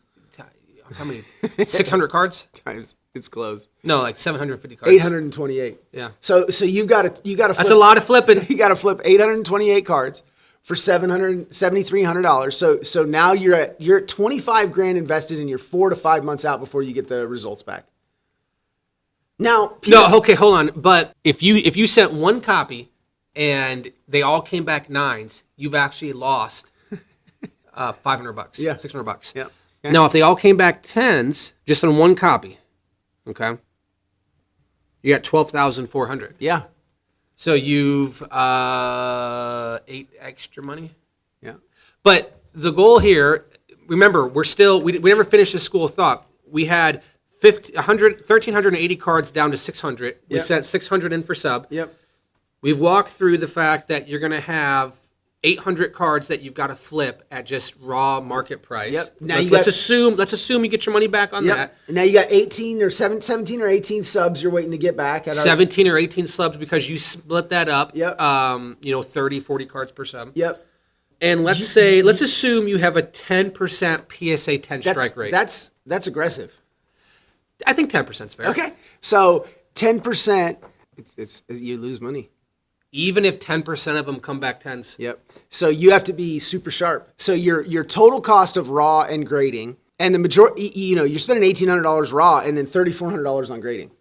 How many? 600 cards? times it's closed. No, like 750 cards. 828. Yeah. So you got to That's a lot of flipping. You got to flip 828 cards for $7,300. So now you're at 25 grand invested, and you're 4 to 5 months out before you get the results back. Now, No, okay, hold on. But if you sent one copy and they all came back nines, you've actually lost $500. Yeah. $600. Yeah. Now, if they all came back tens, just on one copy, okay, you got 12,400. Yeah. So you've 8 extra money. Yeah. But the goal here, remember, we never finished this school of thought. We had 1,380 cards down to 600. We Yep. sent 600 in for sub. Yep. We've walked through the fact that you're going to have 800 cards that you've got to flip at just raw market price. Yep. Now Let's assume you get your money back on Yep. that. And now you got 17 or 18 subs you're waiting to get back. At 17 or 18 subs because you split that up. Yep. 30, 40 cards per sub. Yep. And let's assume you have a 10% PSA 10 strike rate. That's aggressive. I think 10% is fair. Okay. So 10%, it's you lose money. Even if 10% of them come back tens. Yep. So you have to be super sharp. So your total cost of raw and grading, and the majority, you're spending $1,800 raw and then $3,400 on grading.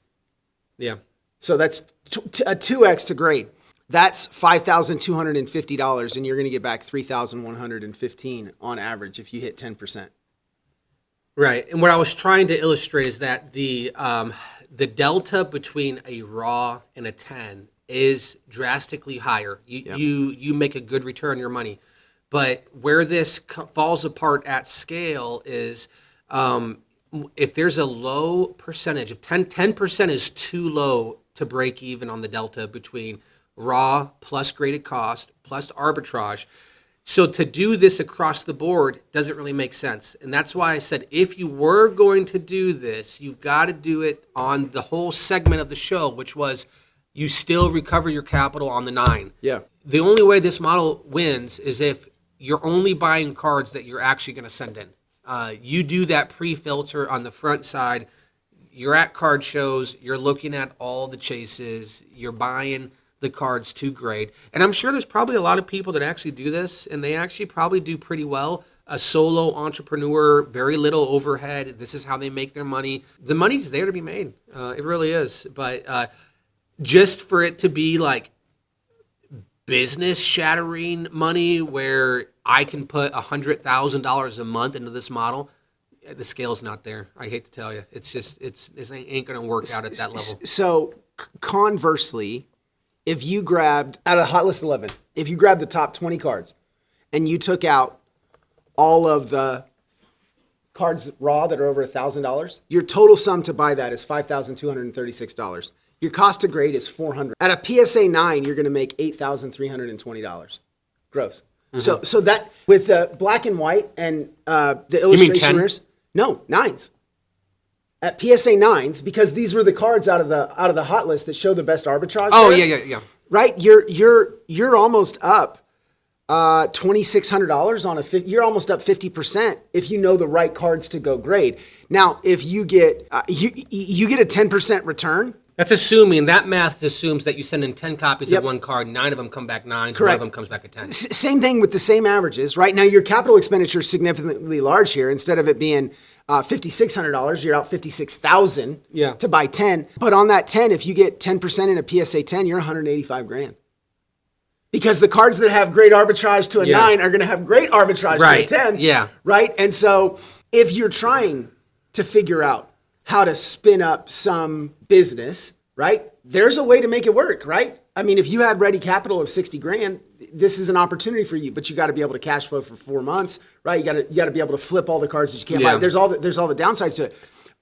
Yeah. So that's a 2x to grade. That's $5,250, and you're going to get back $3,115 on average if you hit 10%. Right. And what I was trying to illustrate is that the delta between a raw and a 10 is drastically higher. You make a good return on your money. But where this falls apart at scale is if there's a low percentage, if 10% is too low to break even on the delta between raw plus graded cost plus arbitrage. So to do this across the board doesn't really make sense. And that's why I said if you were going to do this, you've got to do it on the whole segment of the show, which was you still recover your capital on the 9. Yeah. The only way this model wins is if you're only buying cards that you're actually going to send in. You do that pre-filter on the front side. You're at card shows. You're looking at all the chases. You're buying the cards to grade. And I'm sure there's probably a lot of people that actually do this, and they actually probably do pretty well. A solo entrepreneur, very little overhead. This is how they make their money. The money's there to be made. It really is. But just for it to be like business shattering money where I can put $100,000 a month into this model, the scale's not there. I hate to tell you. It's just, it ain't going to work out at that level. So conversely, if you grabbed, out of the Hot List 11, if you grabbed the top 20 cards and you took out all of the cards raw that are over $1,000, your total sum to buy that is $5,236. Your cost to grade is $400. At a PSA 9, you're going to make $8,320 gross. Mm-hmm. So that with the black and white and the illustration 10? rares, no, 9s. At PSA 9s, because these were the cards out of the hot list that show the best arbitrage. Oh, there, yeah. right? You're almost up $2,600 on you're almost up 50% if you know the right cards to go grade. Now, if you get you get a 10% return. That's assuming, that math assumes that you send in 10 copies Yep. of one card, 9 of them come back 9, so one Correct. of them comes back a 10. Same thing with the same averages, right? Now your capital expenditure is significantly large here. Instead of it being $5,600, you're out $56,000 Yeah. to buy 10. But on that 10, if you get 10% in a PSA 10, you're $185,000. Because the cards that have great arbitrage to a Yeah. 9 are going to have great arbitrage Right. to a 10. Yeah. Right? And so if you're trying to figure out how to spin up some business, right? There's a way to make it work, right? I mean, if you had ready capital of $60,000, this is an opportunity for you, but you got to be able to cash flow for 4 months, right? You got to be able to flip all the cards that you can't Yeah. buy. There's all the downsides to it.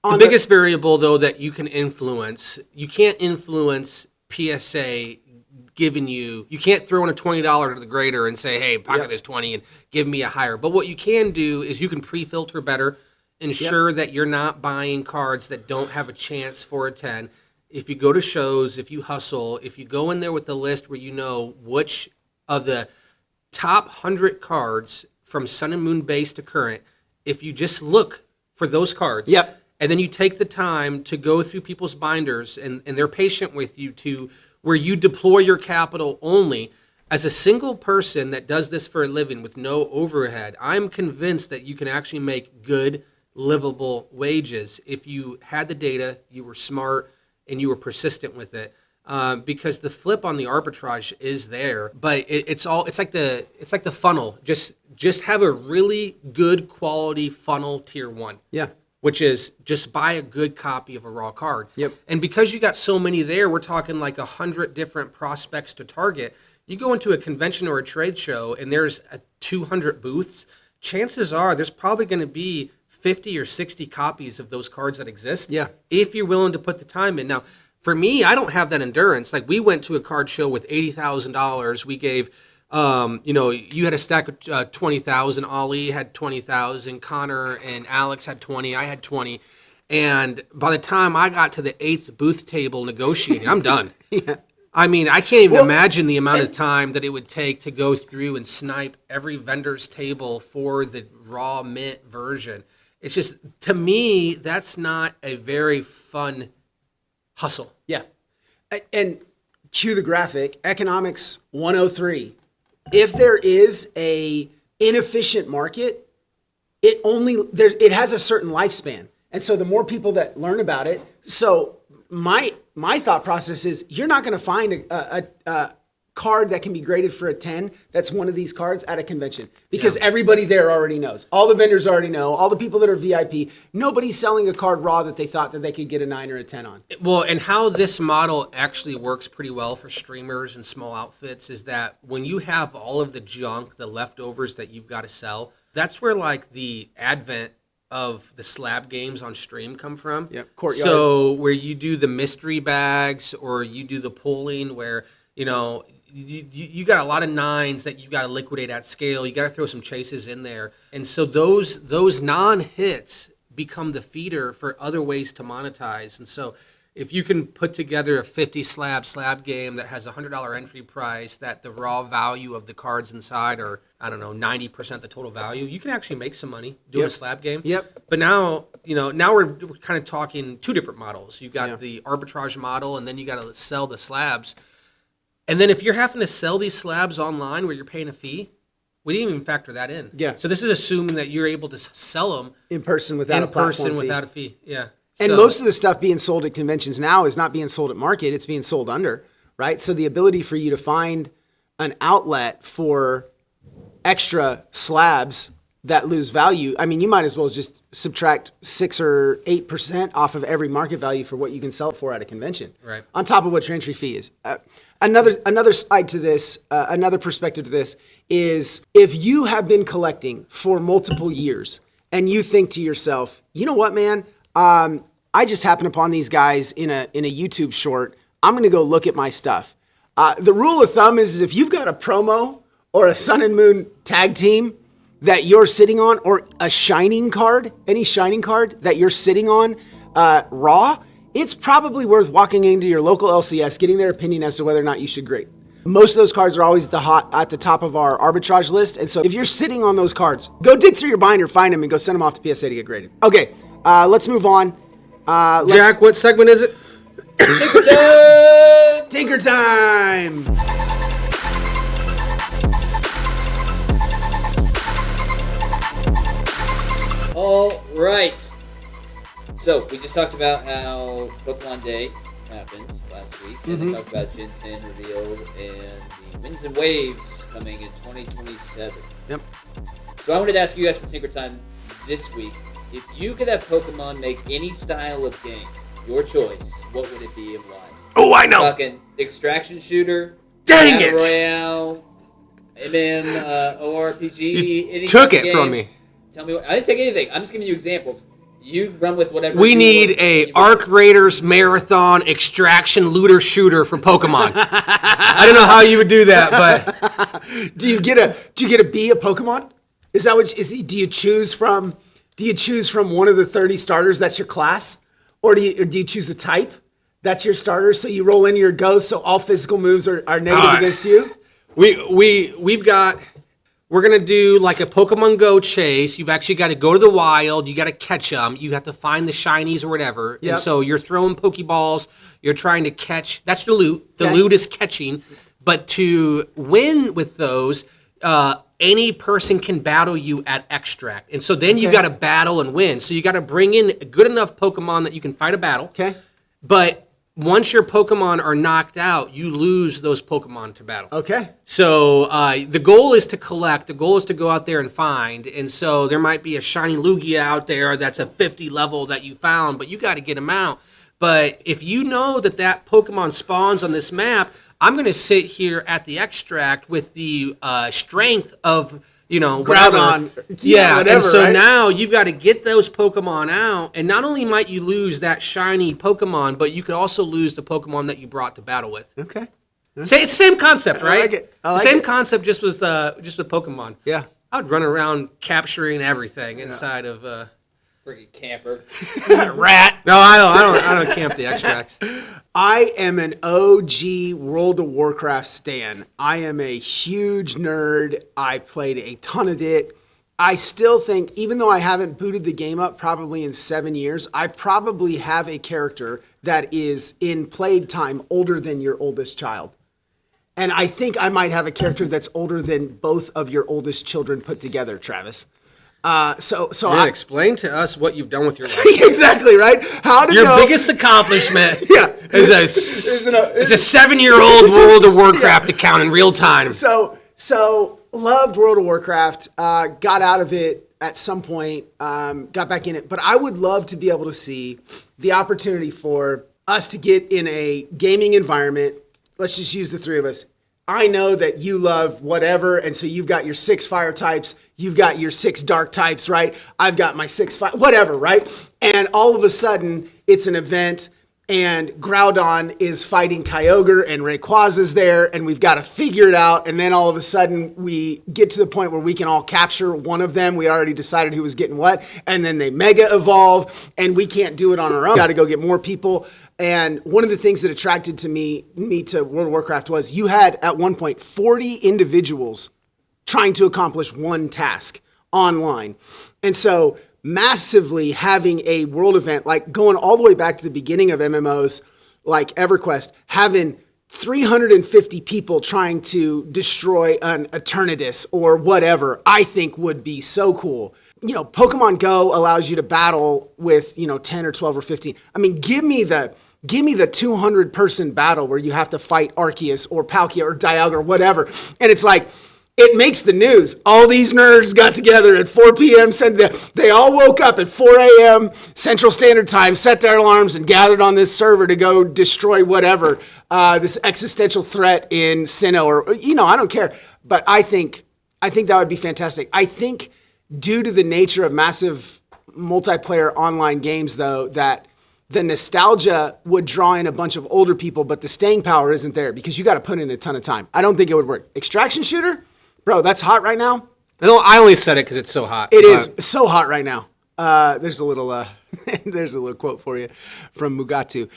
The biggest variable, though, that you can influence, you can't influence PSA giving you can't throw in a $20 to the grader and say, hey, pocket Yep. is 20 and give me a higher. But what you can do is you can pre-filter better, ensure that you're not buying cards that don't have a chance for a 10. If you go to shows, if you hustle, if you go in there with the list where you know which of the top 100 cards from Sun and Moon base to current, if you just look for those cards, Yep. and then you take the time to go through people's binders and they're patient with you to where you deploy your capital only as a single person that does this for a living with no overhead, I'm convinced that you can actually make good, livable wages if you had the data, you were smart, and you were persistent with it. Because the flip on the arbitrage is there, but it's like the funnel. Just have a really good quality funnel tier 1. Yeah. Which is just buy a good copy of a raw card. Yep. And because you got so many there, we're talking like 100 different prospects to target. You go into a convention or a trade show and there's 200 booths, chances are there's probably going to be 50 or 60 copies of those cards that exist. Yeah. If you're willing to put the time in. Now, for me, I don't have that endurance. Like we went to a card show with $80,000. We gave you had a stack of 20,000. Ollie had 20,000. Connor and Alex had 20. I had 20. And by the time I got to the 8th booth table negotiating, I'm done. Yeah. I mean, I can't even imagine the amount of time that it would take to go through and snipe every vendor's table for the raw mint version. It's just, to me, that's not a very fun hustle. Yeah. And cue the graphic, Economics 103. If there is a inefficient market, it has a certain lifespan. And so the more people that learn about it, so my thought process is you're not going to find a card that can be graded for a 10 that's one of these cards at a convention because everybody there already knows. All the vendors already know. All the people that are VIP. Nobody's selling a card raw that they thought that they could get a 9 or a 10 on. Well, and how this model actually works pretty well for streamers and small outfits is that when you have all of the junk, the leftovers that you've got to sell, that's where like the advent of the slab games on stream come from. Yep, Courtyard. So where you do the mystery bags or you do the pooling where, you got a lot of 9s that you got to liquidate at scale. You got to throw some chases in there. And so those non-hits become the feeder for other ways to monetize. And so if you can put together a 50 slab game that has a $100 entry price, that the raw value of the cards inside are, 90% the total value, you can actually make some money doing a slab game. Yep. But now we're kind of talking two different models. You've got the arbitrage model, and then you got to sell the slabs. And then if you're having to sell these slabs online where you're paying a fee, we didn't even factor that in. Yeah. So this is assuming that you're able to sell them In person without a platform fee. without a fee. Yeah. And So- most of the stuff being sold at conventions now is not being sold at market, it's being sold under, right? So the ability for you to find an outlet for extra slabs that lose value, I mean, you might as well just subtract 6 or 8% off of every market value for what you can sell it for at a convention. Right. On top of what your entry fee is. Another side to this, another perspective to this is if you have been collecting for multiple years and you think to yourself, you know what, man, I just happened upon these guys in a YouTube short. I'm going to go look at my stuff. The rule of thumb is if you've got a promo or a Sun and Moon tag team that you're sitting on, or a shining card, any shining card that you're sitting on raw, it's probably worth walking into your local LCS, getting their opinion as to whether or not you should grade. Most of those cards are always at the top of our arbitrage list. And so if you're sitting on those cards, go dig through your binder, find them, and go send them off to PSA to get graded. Okay, let's move on. Jack, what segment is it? Tinker time! All right. So we just talked about how Pokemon Day happened last week, and we talked about Gen 10 revealed and the Winds and Waves coming in 2027. Yep. So I wanted to ask you guys for Tinker Time this week. If you could have Pokemon make any style of game, your choice, what would it be and why? Oh, I know! Talking extraction shooter, Dang Battle it! Royale, ORPG. You took it from me. Tell me I didn't take anything. I'm just giving you examples. You run with whatever. We need a Arc Raiders Marathon Extraction Looter Shooter for Pokemon. I don't know how you would do that, but Do you get to be a Pokemon? Is that what? Do you choose from one of the 30 starters? That's your class, or do you choose a type? That's your starter. So you roll into your ghost. So all physical moves are negative against you. We're gonna do like a Pokemon Go chase. You've actually got to go to the wild. You got to catch them. You have to find the shinies or whatever. Yep. And so you're throwing Pokeballs. You're trying to catch. That's the loot. The Okay. loot is catching. But to win with those, any person can battle you at extract. And so then you Okay. got to battle and win. So you got to bring in good enough Pokemon that you can fight a battle. Okay. But once your Pokemon are knocked out, you lose those Pokemon to battle. Okay. So the goal is to collect. The goal is to go out there and find. And so there might be a shiny Lugia out there that's a 50 level that you found, but you got to get them out. But if you know that Pokemon spawns on this map, I'm going to sit here at the extract with the strength of, whatever. Groudon. Yeah, Whatever, and so right? now you've got to get those Pokemon out, and not only might you lose that shiny Pokemon, but you could also lose the Pokemon that you brought to battle with. Okay. Say it's the same concept, right? like it. I like Same it. concept, just with Pokemon. Yeah. I would run around capturing everything inside of. freaking camper. Rat. No, I don't camp the extracts. I am an OG World of Warcraft stan. I am a huge nerd. I played a ton of it. I still think, even though I haven't booted the game up probably in 7 years, I probably have a character that is in played time older than your oldest child. And I think I might have a character that's older than both of your oldest children put together, Travis. So Yeah, explain to us what you've done with your life. exactly right. How to Your know? biggest accomplishment Yeah. is a 7-year-old World of Warcraft account in real time. So loved World of Warcraft. Got out of it at some point. Got back in it, but I would love to be able to see the opportunity for us to get in a gaming environment. Let's just use the three of us. I know that you love whatever, and so you've got your 6 fire types, you've got your 6 dark types, right? I've got my 6 fire, whatever, right? And all of a sudden, it's an event, and Groudon is fighting Kyogre, and Rayquaza's there, and we've got to figure it out, and then all of a sudden, we get to the point where we can all capture one of them. We already decided who was getting what, and then they mega evolve, and we can't do it on our own. Got to go get more people. And one of the things that attracted me to World of Warcraft was you had at one point 40 individuals trying to accomplish one task online. And so massively having a world event, like going all the way back to the beginning of MMOs like EverQuest, having 350 people trying to destroy an Eternatus or whatever, I think would be so cool. Pokemon Go allows you to battle with, 10 or 12 or 15. I mean, give me the 200-person battle where you have to fight Arceus or Palkia or Dialga or whatever. And it's like, it makes the news. All these nerds got together at 4 p.m. They all woke up at 4 a.m. Central Standard Time, set their alarms, and gathered on this server to go destroy whatever, this existential threat in Sinnoh or, I don't care. But I think that would be fantastic. I think due to the nature of massive multiplayer online games, though, that the nostalgia would draw in a bunch of older people, but the staying power isn't there because you got to put in a ton of time. I don't think it would work. Extraction shooter? Bro, that's hot right now. No, I only said it because it's so hot. It is so hot right now. There's a little quote for you from Mugatu.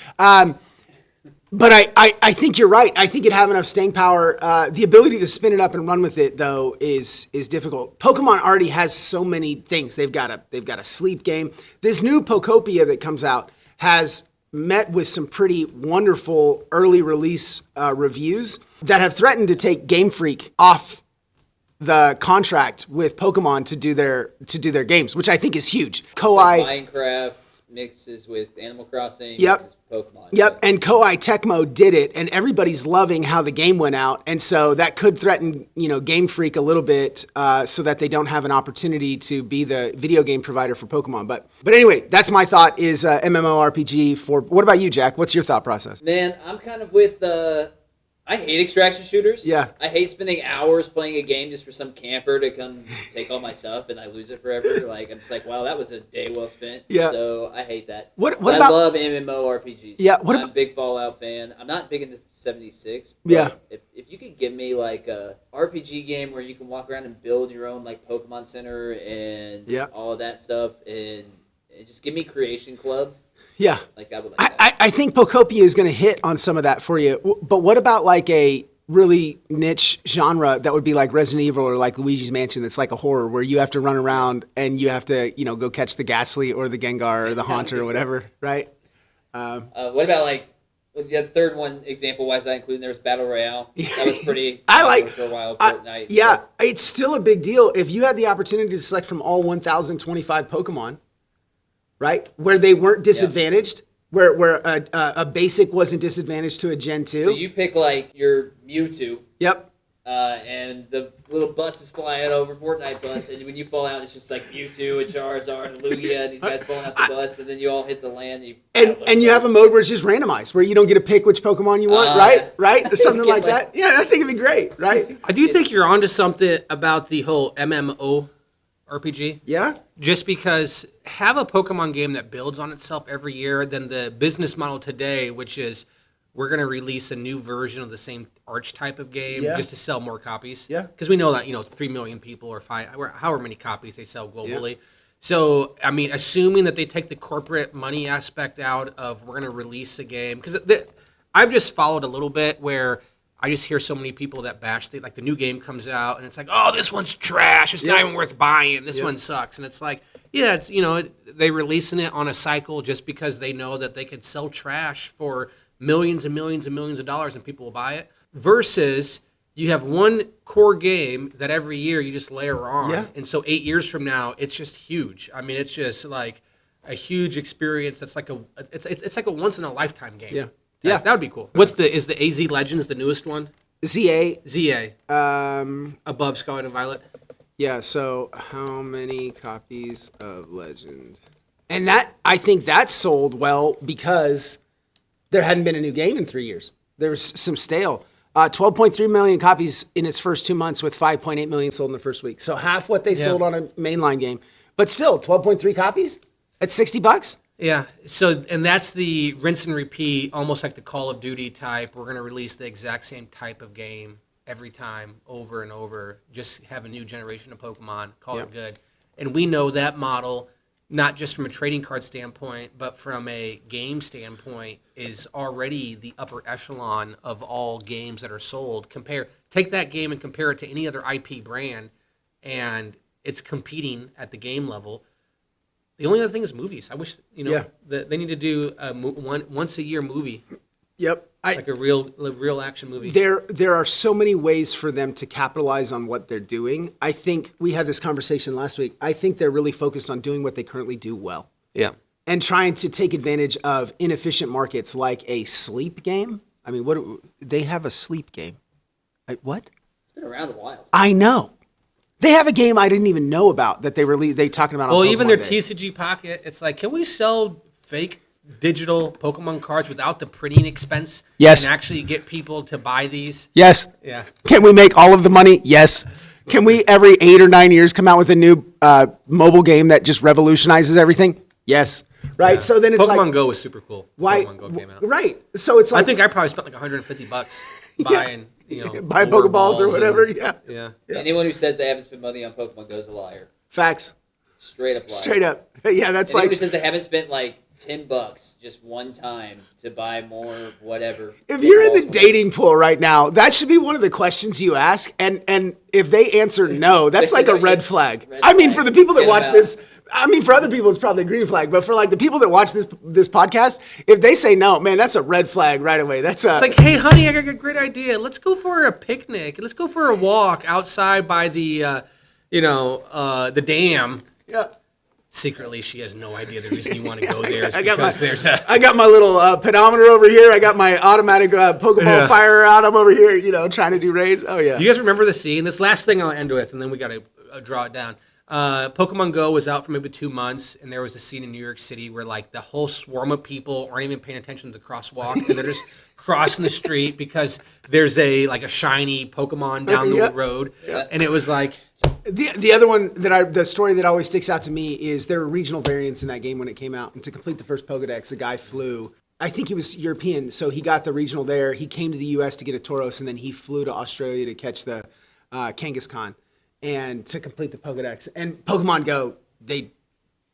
But I think you're right. I think it have enough staying power. The ability to spin it up and run with it, though, is difficult. Pokemon already has so many things. They've got a sleep game. This new Pokopia that comes out has met with some pretty wonderful early release reviews that have threatened to take Game Freak off the contract with Pokemon to do their games, which I think is huge. Koei, Minecraft mixes with Animal Crossing. Yep. Mixes Pokemon. Yep, and Koei Tecmo did it, and everybody's loving how the game went out, and so that could threaten, Game Freak a little bit, so that they don't have an opportunity to be the video game provider for Pokemon. But anyway, that's my thought. Is MMORPG for? What about you, Jack? What's your thought process? Man, I'm kind of with I hate extraction shooters. Yeah. I hate spending hours playing a game just for some camper to come take all my stuff and I lose it forever. Like, I'm just like, wow, that was a day well spent. Yeah. So I hate that. What I about? love MMORPGs. Yeah, I'm a big Fallout fan. I'm not big into 76. But Yeah. If you could give me like a RPG game where you can walk around and build your own like Pokemon Center and Yeah. all of that stuff and just give me Creation Club. Yeah. Like I would like that. I think Pokopia is going to hit on some of that for you. But what about like a really niche genre that would be like Resident Evil or like Luigi's Mansion that's like a horror where you have to run around and you have to, go catch the Ghastly or the Gengar or the Haunter or whatever, right? What about like the third one example wise I included there was Battle Royale. That was pretty I like for a while, Fortnite. Yeah, it's still a big deal. If you had the opportunity to select from all 1,025 Pokemon, right, where they weren't disadvantaged, where a basic wasn't disadvantaged to a Gen 2. So you pick like your Mewtwo, Yep. and the little bus is flying over, Fortnite bus, and when you fall out, it's just like Mewtwo and Charizard and Lugia and these guys falling out the bus, and then you all hit the land. And you have a mode where it's just randomized, where you don't get to pick which Pokemon you want, right? Right? Or something like that. Yeah, I think it'd be great, right? I do think you're onto something about the whole MMO RPG. Yeah? Just because have a Pokemon game that builds on itself every year, then the business model today, which is we're going to release a new version of the same archetype of game Yeah. just to sell more copies. Yeah. Because we know that, 3 million people or however many copies they sell globally. So, I mean, assuming that they take the corporate money aspect out of we're going to release a game. Because I've just followed a little bit where I just hear so many people that bash the new game comes out and it's like, oh, this one's trash. It's not even worth buying. This one sucks. And it's like, yeah, it's they releasing it on a cycle just because they know that they could sell trash for millions and millions and millions of dollars and people will buy it. Versus you have one core game that every year you just layer on. Yeah. And so 8 years from now, it's just huge. I mean, it's just like a huge experience. That's like it's like a once in a lifetime game. Yeah. Yeah, that would be cool. Is the AZ Legends the newest one? ZA. Above Scarlet and Violet. Yeah, so how many copies of Legend? And I think that sold well because there hadn't been a new game in 3 years. There was some stale. 12.3 million copies in its first 2 months with 5.8 million sold in the first week. So half what they sold on a mainline game. But still, 12.3 copies at $60? Yeah, so, and that's the rinse and repeat, almost like the Call of Duty type. We're going to release the exact same type of game every time, over and over. Just have a new generation of Pokemon, call it good. And we know that model, not just from a trading card standpoint, but from a game standpoint, is already the upper echelon of all games that are sold. Take that game and compare it to any other IP brand, and it's competing at the game level. The only other thing is movies. I wish, they need to do a once a year movie. Yep. Like a real action movie. There are so many ways for them to capitalize on what they're doing. I think we had this conversation last week. I think they're really focused on doing what they currently do well. Yeah. And trying to take advantage of inefficient markets like a sleep game. I mean, they have a sleep game. What? It's been around a while. I know. They have a game I didn't even know about that they talking about. Well, on even Pokemon their Day. TCG Pocket, it's like, can we sell fake digital Pokemon cards without the printing expense? Yes. And actually get people to buy these? Yes. Yeah. Can we make all of the money? Yes. Can we every 8 or 9 years come out with a new mobile game that just revolutionizes everything? Yes. Right. Yeah. So then it's Pokemon like, Go was super cool. why? Pokemon Go came out. Right. So it's like I think I probably spent like $150 buying, buy Pokeballs or whatever. Yeah. Yeah. Anyone who says they haven't spent money on Pokemon Go is a liar. Facts. Straight up. Straight up. Yeah, that's Anyone like who says they haven't spent like $10 just one time to buy more whatever. if you're in the dating pool right now, that should be one of the questions you ask. And if they answer no, that's They like say a no, red yeah, flag. red I mean, flag. for the people that Get 'em watch out. this, I mean, for other people, it's probably a green flag. But for like the people that watch this podcast, if they say no, man, that's a red flag right away. That's a It's like, hey, honey, I got a great idea. Let's go for a picnic. Let's go for a walk outside by the, the dam. yeah. Secretly, she has no idea the reason you want to go there is I got because my- there's a. I got my little pedometer over here. I got my automatic Pokeball Yeah. fire out. I'm over here, trying to do raids. Oh yeah. You guys remember the scene? This last thing I'll end with, and then we got to draw it down. Pokemon Go was out for maybe 2 months, and there was a scene in New York City where like the whole swarm of people aren't even paying attention to the crosswalk, and they're just crossing the street because there's a shiny Pokemon down the Yep. road, Yep. and it was like. The other one the story that always sticks out to me is there were regional variants in that game when it came out. And to complete the first Pokedex, a guy flew. I think he was European, so he got the regional there. He came to the U.S. to get a Tauros, and then he flew to Australia to catch the Kangaskhan and to complete the Pokedex. And Pokemon Go, they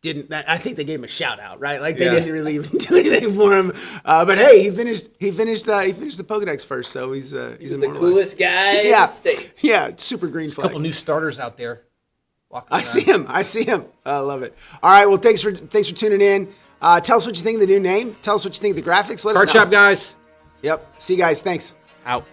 didn't. I think they gave him a shout out, right? Like they Yeah. didn't really even do anything for him. But hey, he finished the Pokedex first, so he's He's the immortalized. coolest guy in Yeah, the States. yeah, super green A flag. couple new starters out there. walking I around. see him. I love it. All right. Well, thanks for tuning in. Tell us what you think of the new name. Tell us what you think of the graphics. Let us Card know. shop guys. Yep. See you guys. Thanks. Out.